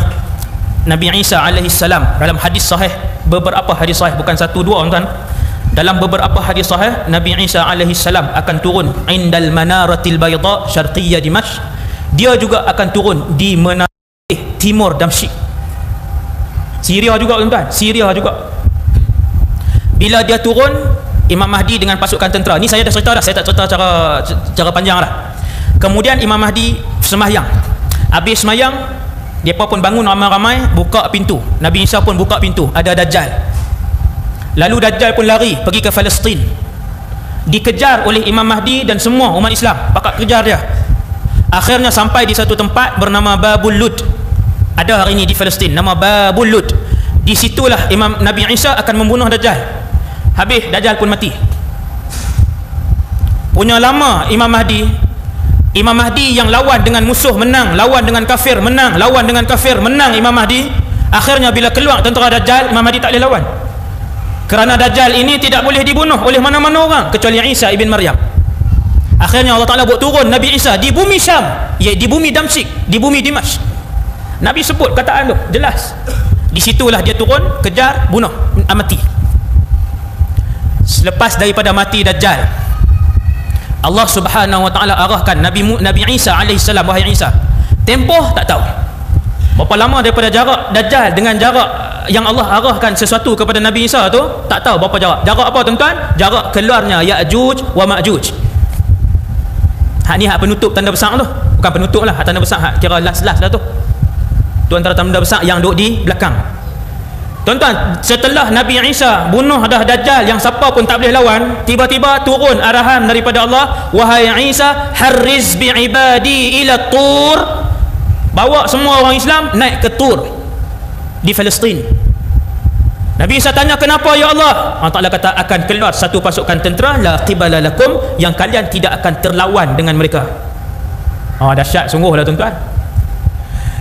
Nabi Isa alaihi salam dalam hadis sahih, beberapa hadis sahih, bukan satu dua, tuan-tuan. Dalam beberapa hadis sahih, Nabi Isa alaihi salam akan turun indal manaratil bayda syarqiyyah Dimashq. Dia juga akan turun di menara timur Damsyik. Syria juga, tuan-tuan. Syria juga. Bila dia turun, Imam Mahdi dengan pasukan tentera ni, saya dah cerita dah, saya tak cerita cara panjang dah. Kemudian Imam Mahdi sembahyang. Habis sembahyang, mereka pun bangun ramai-ramai, buka pintu. Nabi Isa pun buka pintu, ada Dajjal. Lalu Dajjal pun lari pergi ke Palestin, dikejar oleh Imam Mahdi dan semua umat Islam, pakat kejar dia. Akhirnya sampai di satu tempat bernama Babul Lud. Ada hari ini di Palestin, nama Babul Lud. Di situlah Nabi Isa akan membunuh Dajjal. Habis Dajjal pun mati. Punya lama Imam Mahdi yang lawan dengan musuh menang, lawan dengan kafir menang, lawan dengan kafir menang Imam Mahdi. Akhirnya bila keluar tentera Dajjal, Imam Mahdi tak boleh lawan, kerana Dajjal ini tidak boleh dibunuh oleh mana-mana orang kecuali Isa ibn Maryam. Akhirnya Allah Ta'ala buat turun Nabi Isa di bumi Syam, di bumi Damsyik, di bumi Dimashq. Nabi sebut kataan tu jelas. Di situlah dia turun, kejar, bunuh, mati. Selepas daripada mati Dajjal, Allah Subhanahu wa Ta'ala arahkan Nabi Isa alaihi salam, wahai Isa, tempoh tak tahu berapa lama daripada jarak Dajjal dengan jarak yang Allah arahkan sesuatu kepada Nabi Isa tu, tak tahu berapa jarak. Jarak apa, tuan-tuan? Jarak keluarnya Ya'juj wa Ma'juj. Hak ni hak penutup tanda besar tu. Bukan penutup lah, hak tanda besar, hak kira last lah tu. Tu antara tanda besar yang duduk di belakang. Tuan-tuan, setelah Nabi Isa bunuh dah Dajjal yang siapa pun tak boleh lawan, tiba-tiba turun arahan daripada Allah, wahai Isa, harriz bi'ibadi ila Tur. Bawa semua orang Islam naik ke Tur di Palestin. Nabi Isa tanya, kenapa ya Allah? Allah Ta'ala kata, akan keluar satu pasukan tentera, la qibala lakum, yang kalian tidak akan terlawan dengan mereka. Dahsyat sungguh lah, tuan-tuan.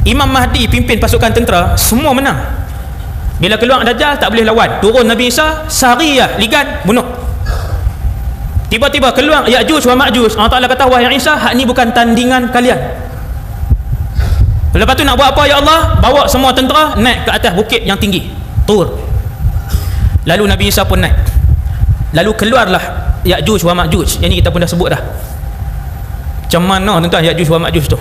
Imam Mahdi pimpin pasukan tentera, semua menang. Bila keluar Dajjal tak boleh lawan, turun Nabi Isa, sariyah, ligan, bunuh. Tiba-tiba keluar Ya'juj wa Ma'juj. Allah Ta'ala kata, wahai Isa, hak ni bukan tandingan kalian. Lepas tu nak buat apa ya Allah? Bawa semua tentera naik ke atas bukit yang tinggi, Tur. Lalu Nabi Isa pun naik. Lalu keluarlah Ya'juj wa Ma'juj. Yang ni kita pun dah sebut dah. Macam mana, tuan-tuan, Ya'juj wa Ma'juj tu?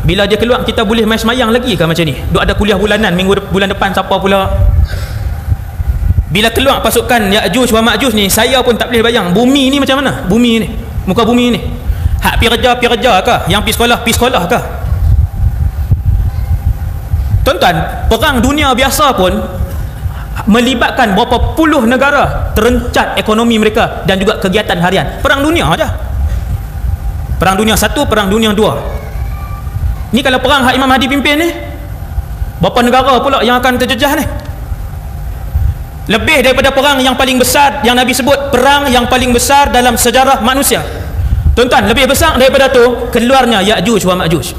Bila dia keluar, kita boleh main semayang lagi ke macam ni? Duk ada kuliah bulanan, bulan depan siapa pula? Bila keluar pasukan Ya'juj wa Ma'juj ni, saya pun tak boleh bayang bumi ni macam mana? Bumi ni, muka bumi ni, hak pi kerja ke? Yang pi sekolah ke? Tuan-tuan, perang dunia biasa pun melibatkan berapa puluh negara, terencat ekonomi mereka dan juga kegiatan harian. Perang dunia aja. Perang dunia 1, perang dunia 2. Ni kalau perang hak Imam Mahdi pimpin ni, berapa negara pula yang akan terjejah ni? Lebih daripada perang yang paling besar yang Nabi sebut, perang yang paling besar dalam sejarah manusia. Tuan-tuan, lebih besar daripada tu keluarnya Ya'juj wa Ma'juj.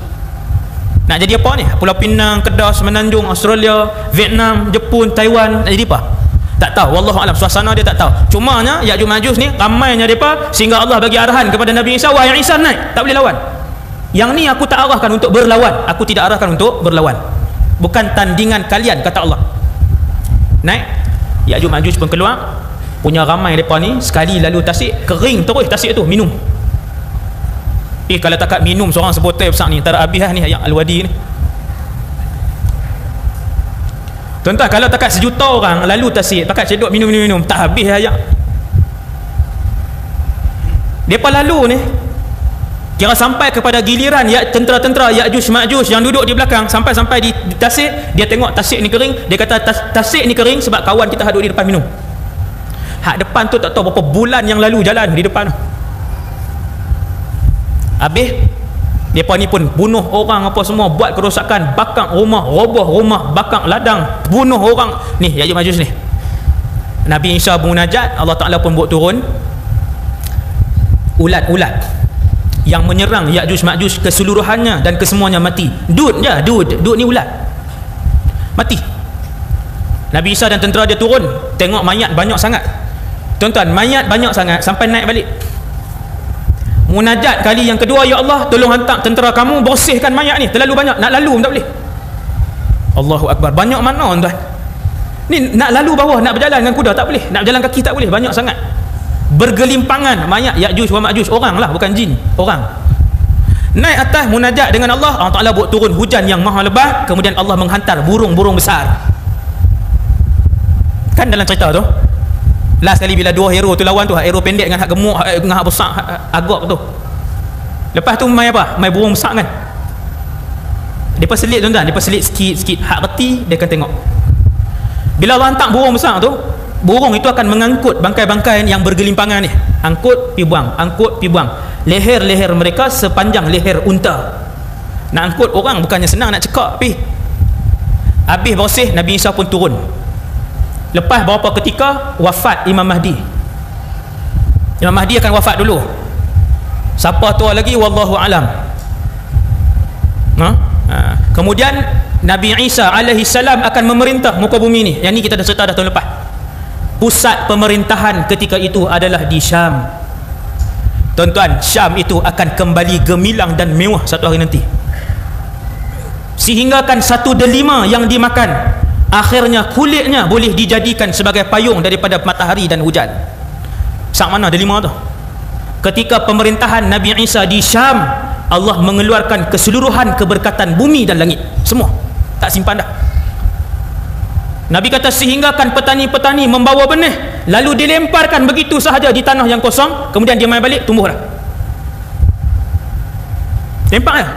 Nak jadi apa ni? Pulau Pinang, Kedah, Semenanjung, Australia, Vietnam, Jepun, Taiwan, nak jadi apa? Tak tahu, wallahu alam, suasana dia tak tahu. Cumanya Ya'juj Ma'juj ni ramainya depa sehingga Allah bagi arahan kepada Nabi Isa, wahai Isa naik, tak boleh lawan. Yang ni aku tak arahkan untuk berlawan, aku tidak arahkan untuk berlawan, bukan tandingan kalian, kata Allah. Naik, Ya'juj Ma'juj pun keluar, punya ramai depa ni sekali lalu tasik, kering terus tasik tu, minum. Kalau takat minum seorang sebotol besar ni, tak habis ni ayat Al-Wadi ni. Tuan-tuan, kalau takat sejuta orang lalu tasik, takat cedok minum, tak habis ayat. Depa lalu ni kira sampai kepada giliran tentera-tentera Ya'juj Ma'juj yang duduk di belakang, sampai di tasik, dia tengok tasik ni kering, dia kata tasik ni kering sebab kawan kita duduk di depan minum. Hak depan tu tak tahu berapa bulan yang lalu jalan di depan tu. Habis depa ni pun bunuh orang apa semua, buat kerosakan, bakar rumah, roboh rumah, bakar ladang, bunuh orang. Ni Ya'juj Ma'juj ni. Nabi Isa bermunajat, Allah Ta'ala pun buat turun ulat-ulat yang menyerang Ya'juj Ma'juj keseluruhannya dan kesemuanya mati. Dud ni ulat mati. Nabi Isa dan tentera dia turun, tengok mayat banyak sangat. Tuan-tuan, mayat banyak sangat sampai naik balik. Munajat kali yang kedua, ya Allah, tolong hantar tentera kamu bersihkan mayat ni, terlalu banyak, nak lalu pun tak boleh. Allahu Akbar. Banyak mana tuan? Ni nak lalu bawah, nak berjalan dengan kuda tak boleh, nak berjalan kaki tak boleh, banyak sangat. Bergelimpangan mayat Ya'juj wa Ma'juj, orang lah, bukan jin, orang. Naik atas munajat dengan Allah, Allah Ta'ala buat turun hujan yang maha lebat, kemudian Allah menghantar burung-burung besar. Kan dalam cerita tu last kali bila dua hero tu lawan tu, hero pendek dengan hak gemuk, dengan hak besar, agak tu. Lepas tu main apa? Main burung besar kan. Depa selit tuan-tuan, depa selit sikit-sikit, hak reti dia akan tengok. Bila Allah hantar burung besar tu, burung itu akan mengangkut bangkai-bangkai yang bergelimpangan ni. Angkut pi buang, angkut pi buang. Leher-leher mereka sepanjang leher unta. Nak angkut orang bukannya senang, nak cekak pi. Habis bersih, Nabi Isa pun turun. Lepas beberapa ketika wafat Imam Mahdi. Imam Mahdi akan wafat dulu. Siapa tua lagi wallahu alam. Kemudian Nabi Isa alaihi salam akan memerintah muka bumi ni. Yang ni kita dah cerita dah tahun lepas. Pusat pemerintahan ketika itu adalah di Syam. Tuan-tuan, Syam itu akan kembali gemilang dan mewah satu hari nanti. Sehinggakan satu delima yang dimakan, akhirnya kulitnya boleh dijadikan sebagai payung daripada matahari dan hujan. Sak mana delima tu? Ketika pemerintahan Nabi Isa di Syam, Allah mengeluarkan keseluruhan keberkatan bumi dan langit, semua tak simpan dah. Nabi kata sehinggakan petani-petani membawa benih lalu dilemparkan begitu sahaja di tanah yang kosong, kemudian dia mai balik tumbuh dah. Lempar dah.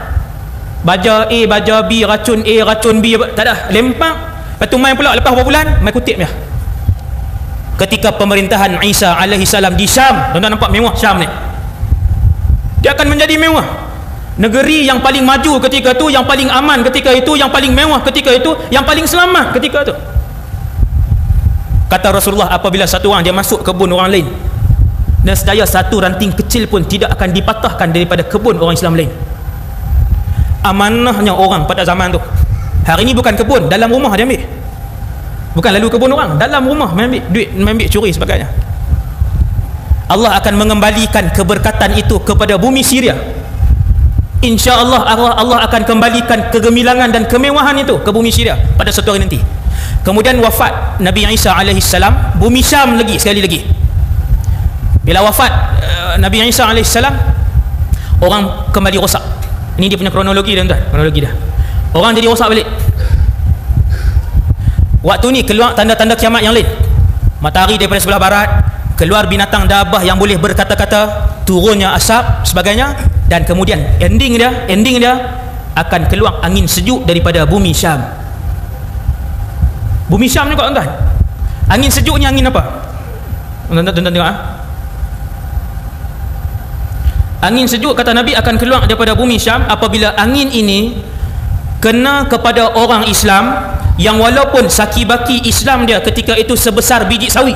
Baja A, baja B, racun A, racun B, tak dah, lempar. Lepas tu main pula lepas beberapa bulan main kutip dia. Ketika pemerintahan Isa alaihi salam di Syam, tuan-tuan nampak mewah Syam ni, dia akan menjadi mewah. Negeri yang paling maju ketika itu, yang paling aman ketika itu, yang paling mewah ketika itu, yang paling selamat ketika itu. Kata Rasulullah, apabila satu orang dia masuk kebun orang lain, nescaya satu ranting kecil pun tidak akan dipatahkan daripada kebun orang Islam lain. Amanahnya orang pada zaman tu. Hari ini bukan kebun, dalam rumah dia ambil. Bukan lalu kebun orang, dalam rumah main ambil duit, main ambil curi sebagainya. Allah akan mengembalikan keberkatan itu kepada bumi Syria. InsyaAllah Allah akan kembalikan kegemilangan dan kemewahan itu ke bumi Syria pada satu hari nanti. Kemudian wafat Nabi Isa alaihi salam, bumi Syam lagi sekali lagi. Bila wafat Nabi Isa alaihi salam, orang kembali rosak. Ini dia punya kronologi tuan-tuan, kronologi dah. Orang jadi rosak balik. Waktu ni keluar tanda-tanda kiamat yang lain. Matahari daripada sebelah barat, keluar binatang dabah yang boleh berkata-kata, turunnya asap sebagainya, dan kemudian ending dia akan keluar angin sejuk daripada bumi Syam. Bumi Syam juga tuan-tuan. Angin sejuk ni angin apa? Tuan-tuan tengok Angin sejuk kata Nabi akan keluar daripada bumi Syam apabila angin ini kena kepada orang Islam yang walaupun saki-baki Islam dia ketika itu sebesar biji sawi.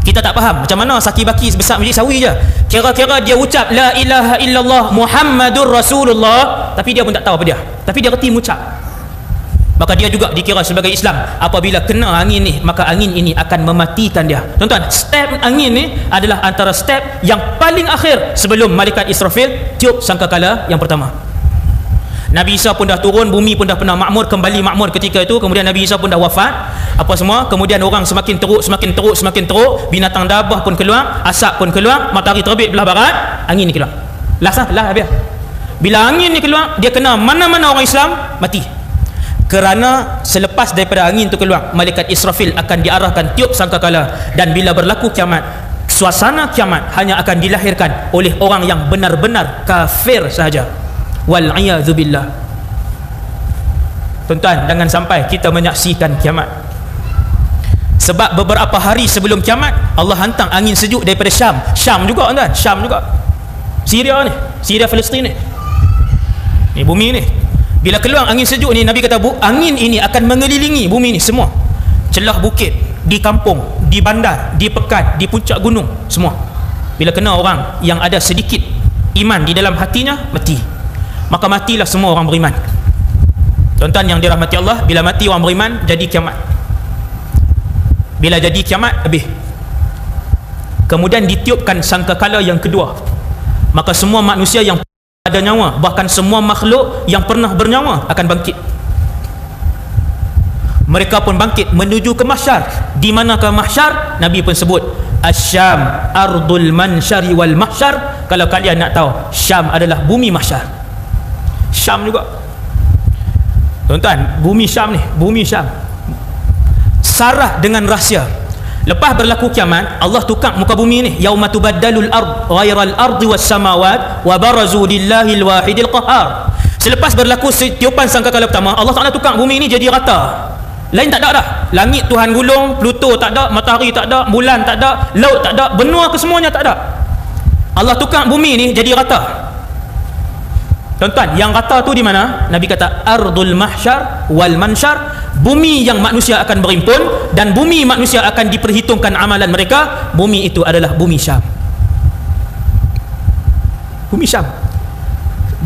Kita tak faham macam mana saki-baki sebesar biji sawi je. Kira-kira dia ucap la ilaha illallah Muhammadur Rasulullah, tapi dia pun tak tahu apa dia, tapi dia reti mengucap. maka dia juga dikira sebagai Islam. Apabila kena angin ni, maka angin ini akan mematikan dia. Tuan-tuan, step angin ni adalah antara step yang paling akhir sebelum malaikat Israfil tiup sangkakala yang pertama. Nabi Isa pun dah turun, bumi pun dah pernah makmur, kembali makmur ketika itu. Kemudian Nabi Isa pun dah wafat, apa semua. Kemudian orang semakin teruk, binatang dabah pun keluar, asap pun keluar, matahari terbit belah barat, angin ni keluar. Last habis. Bila angin ni keluar, dia kena mana-mana orang Islam, mati. Kerana selepas daripada angin itu keluar, malaikat Israfil akan diarahkan tiup sangkakala, dan bila berlaku kiamat, suasana kiamat hanya akan dilahirkan oleh orang yang benar-benar kafir sahaja. Wal'iyadzu billah. Tuan-tuan, jangan sampai kita menyaksikan kiamat. Sebab beberapa hari sebelum kiamat, Allah hantar angin sejuk daripada Syam. Syam juga, tuan-tuan, Syam juga. Syria ni, Syria Palestin ni bumi ni. Bila keluar angin sejuk ni, Nabi kata angin ini akan mengelilingi bumi ni semua. Celah bukit, di kampung, di bandar, di pekan, di puncak gunung, semua. Bila kena orang yang ada sedikit iman di dalam hatinya, mati. Maka matilah semua orang beriman. Tuan-tuan yang dirahmati Allah, bila mati orang beriman, jadi kiamat. Bila jadi kiamat, habis. Kemudian ditiupkan sangkakala yang kedua, maka semua manusia yang ada nyawa, bahkan semua makhluk yang pernah bernyawa akan bangkit. Mereka pun bangkit menuju ke mahsyar. Di manakah mahsyar? Nabi pun sebut Asyam ardul mansyari wal mahsyar. Kalau kalian nak tahu, Syam adalah bumi mahsyar. Syam juga, tuan-tuan, bumi Syam ni, bumi Syam. Sarah dengan rahsia. Lepas berlaku kiamat, Allah tukar muka bumi ni. Yauma tubaddalul ard ghairal ardi was samawat wa barazu lillahil wahidil qahhar. Selepas berlaku tiupan sangkakala pertama, Allah Taala tukar bumi ni jadi rata. Lain tak ada dah. Langit Tuhan gulung, Pluto tak ada, matahari tak ada, bulan tak ada, laut tak ada, benua kesemuanya tak ada. Allah tukar bumi ni jadi rata. Tuan-tuan, yang rata tu di mana? Nabi kata ardul mahsyar wal mansyar, bumi yang manusia akan berhimpun dan bumi manusia akan diperhitungkan amalan mereka. Bumi itu adalah bumi Syam. Bumi Syam.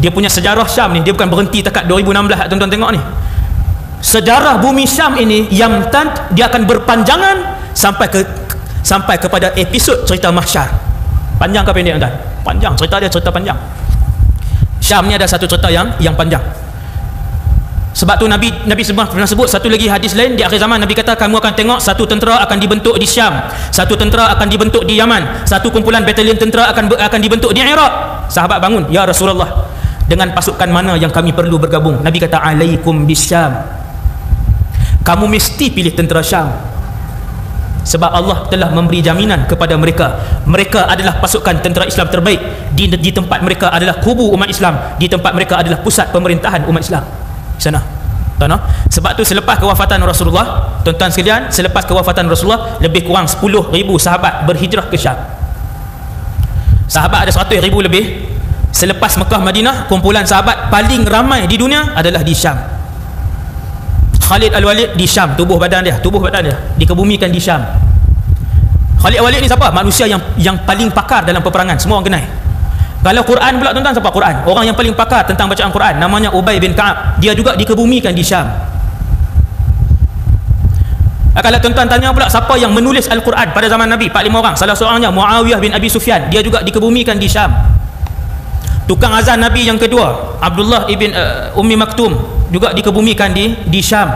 Dia punya sejarah Syam ni, dia bukan berhenti takat 2016. Tuan-tuan tengok ni, sejarah bumi Syam ini yang dia akan berpanjangan sampai kepada episod cerita mahsyar. Panjang ke pendek, tuan-tuan? Panjang, cerita dia cerita panjang. Syam ni ada satu cerita yang panjang. Sebab tu Nabi pernah sebut satu lagi hadis lain, di akhir zaman Nabi kata kamu akan tengok satu tentera akan dibentuk di Syam, satu tentera akan dibentuk di Yaman, satu kumpulan batalion tentera akan dibentuk di Iraq. Sahabat bangun, ya Rasulullah, dengan pasukan mana yang kami perlu bergabung? Nabi kata alaikum bisyam, kamu mesti pilih tentera Syam. Sebab Allah telah memberi jaminan kepada mereka. Mereka adalah pasukan tentera Islam terbaik. Di tempat mereka adalah kubu umat Islam. Di tempat mereka adalah pusat pemerintahan umat Islam. Di sana. Tuan-tuan, sebab tu selepas kewafatan Rasulullah, tuan-tuan sekalian, selepas kewafatan Rasulullah, lebih kurang 10,000 sahabat berhijrah ke Syam. Sahabat ada 100,000 lebih. Selepas Mekah Madinah, kumpulan sahabat paling ramai di dunia adalah di Syam. Khalid Al-Walid di Syam, tubuh badan dia dikebumikan di Syam. Khalid Al-Walid ni siapa? Manusia yang paling pakar dalam peperangan, semua orang kenal. Kalau Quran pula, tuan-tuan, siapa Quran? Orang yang paling pakar tentang bacaan Quran, namanya Ubay bin Ka'ab. Dia juga dikebumikan di Syam. Kalau tuan-tuan tanya pula siapa yang menulis Al-Quran pada zaman Nabi, 4-5 orang. Salah seorangnya Muawiyah bin Abi Sufyan, dia juga dikebumikan di Syam. Tukang azan Nabi yang kedua, Abdullah ibn Ummi Maktum, juga dikebumikan di Syam.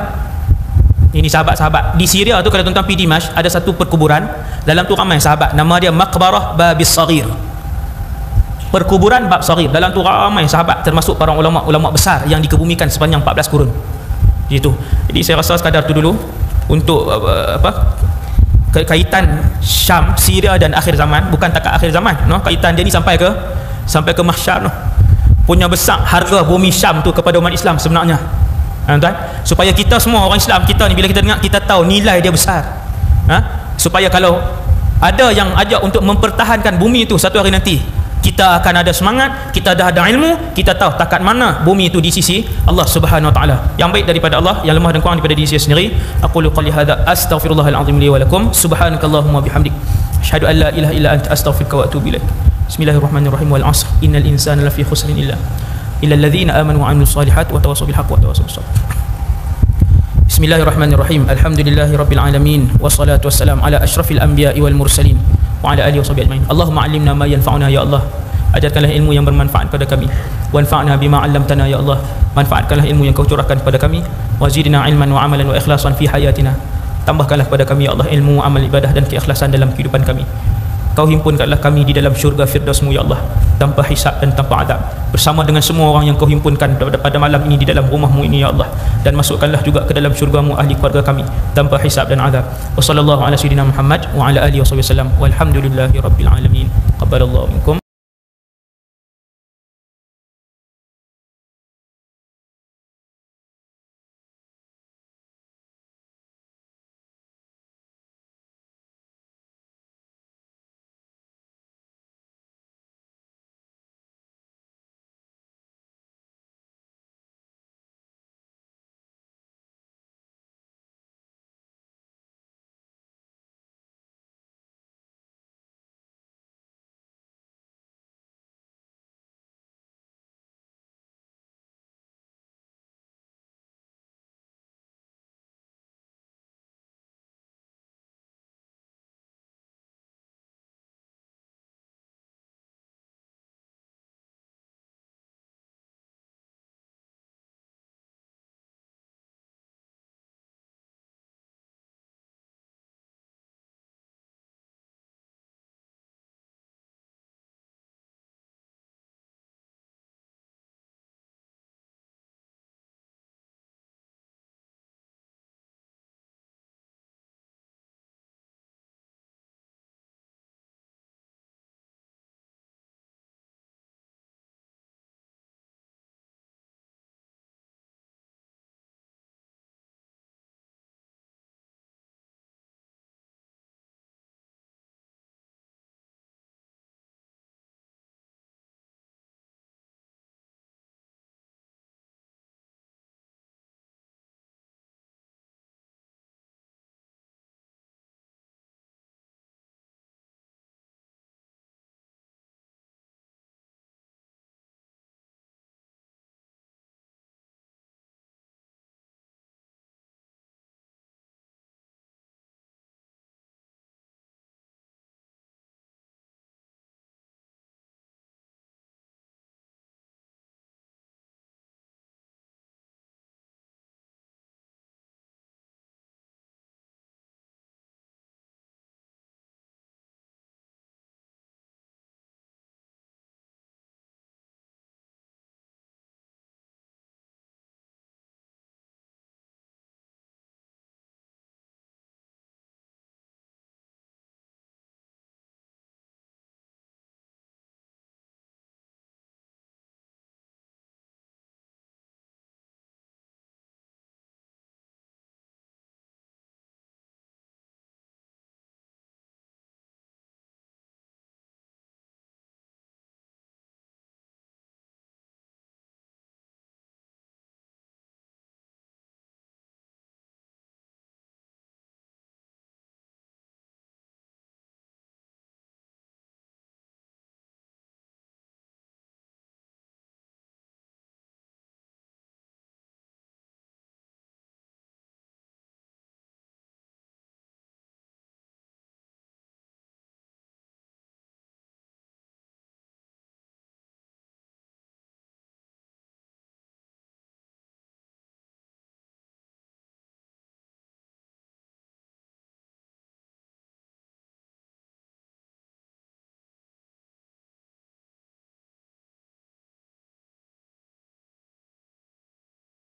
Ini sahabat-sahabat. Di Syria tu, kalau tuan-tuan pergi Dimashq, ada satu perkuburan, dalam tu ramai sahabat, nama dia Maqbarah Babis Saghir, perkuburan Bab Saghir. Dalam tu ramai sahabat, termasuk para ulama besar yang dikebumikan sepanjang 14 kurun. Gitu. Jadi saya rasa sekadar tu dulu untuk kaitan Syam, Syria dan akhir zaman. Bukan takat akhir zaman, no? Kaitan dia ni sampai ke mahsyar, no? Punya besar harga bumi Syam tu kepada umat Islam sebenarnya, tuan-tuan, supaya kita semua orang Islam, kita ni bila kita dengar, kita tahu nilai dia besar, supaya kalau ada yang ajak untuk mempertahankan bumi itu, satu hari nanti kita akan ada semangat, kita dah ada ilmu, kita tahu takat mana bumi itu di sisi Allah Subhanahu wa taala. Yang baik daripada Allah, yang lemah dan kurang daripada diri saya sendiri. Aqulu qali hadza astaghfirullahal azim li wa lakum. Subhanakallahumma bihamdik, asyhadu an la ilaha illa anta, astaghfiruka wa atubu ilaik. Bismillahirrahmanirrahim. Wal 'asr innal insana lafi khusrin illa alladhina amanu wa 'amilus solihat wa tawassaw bil haqqi wa tawassaw bis sabr. Bismillahirrahmanirrahim. Alhamdulillahirabbil alamin wassalatu wassalam ala asyrafil anbiya'i wal mursalin wa ala alihi washabihi ajmain. Allahumma 'allimna ma yanfa'una ya Allah. Ajarkanlah ilmu yang bermanfaat pada kami. Wanfa'na bima 'allamtana ya Allah. Manfaatkanlah ilmu yang Kau curahkan kepada kami. Wazidna ilman wa amalan wa ikhlasan fi hayatina. Tambahkanlah kepada kami ya Allah ilmu, amal, ibadah dan keikhlasan dalam kehidupan kami. Kau himpunkanlah kami di dalam syurga Firdaus-Mu ya Allah, tanpa hisab dan tanpa adab, bersama dengan semua orang yang Kau himpunkan pada malam ini di dalam rumah-Mu ini ya Allah. Dan masukkanlah juga ke dalam syurga-Mu ahli keluarga kami tanpa hisab dan adab. Wa sallallahu ala sayyidina Muhammad wa ala alihi wasallam. Walhamdulillahi rabbil alamin. Qabbalallahu minkum.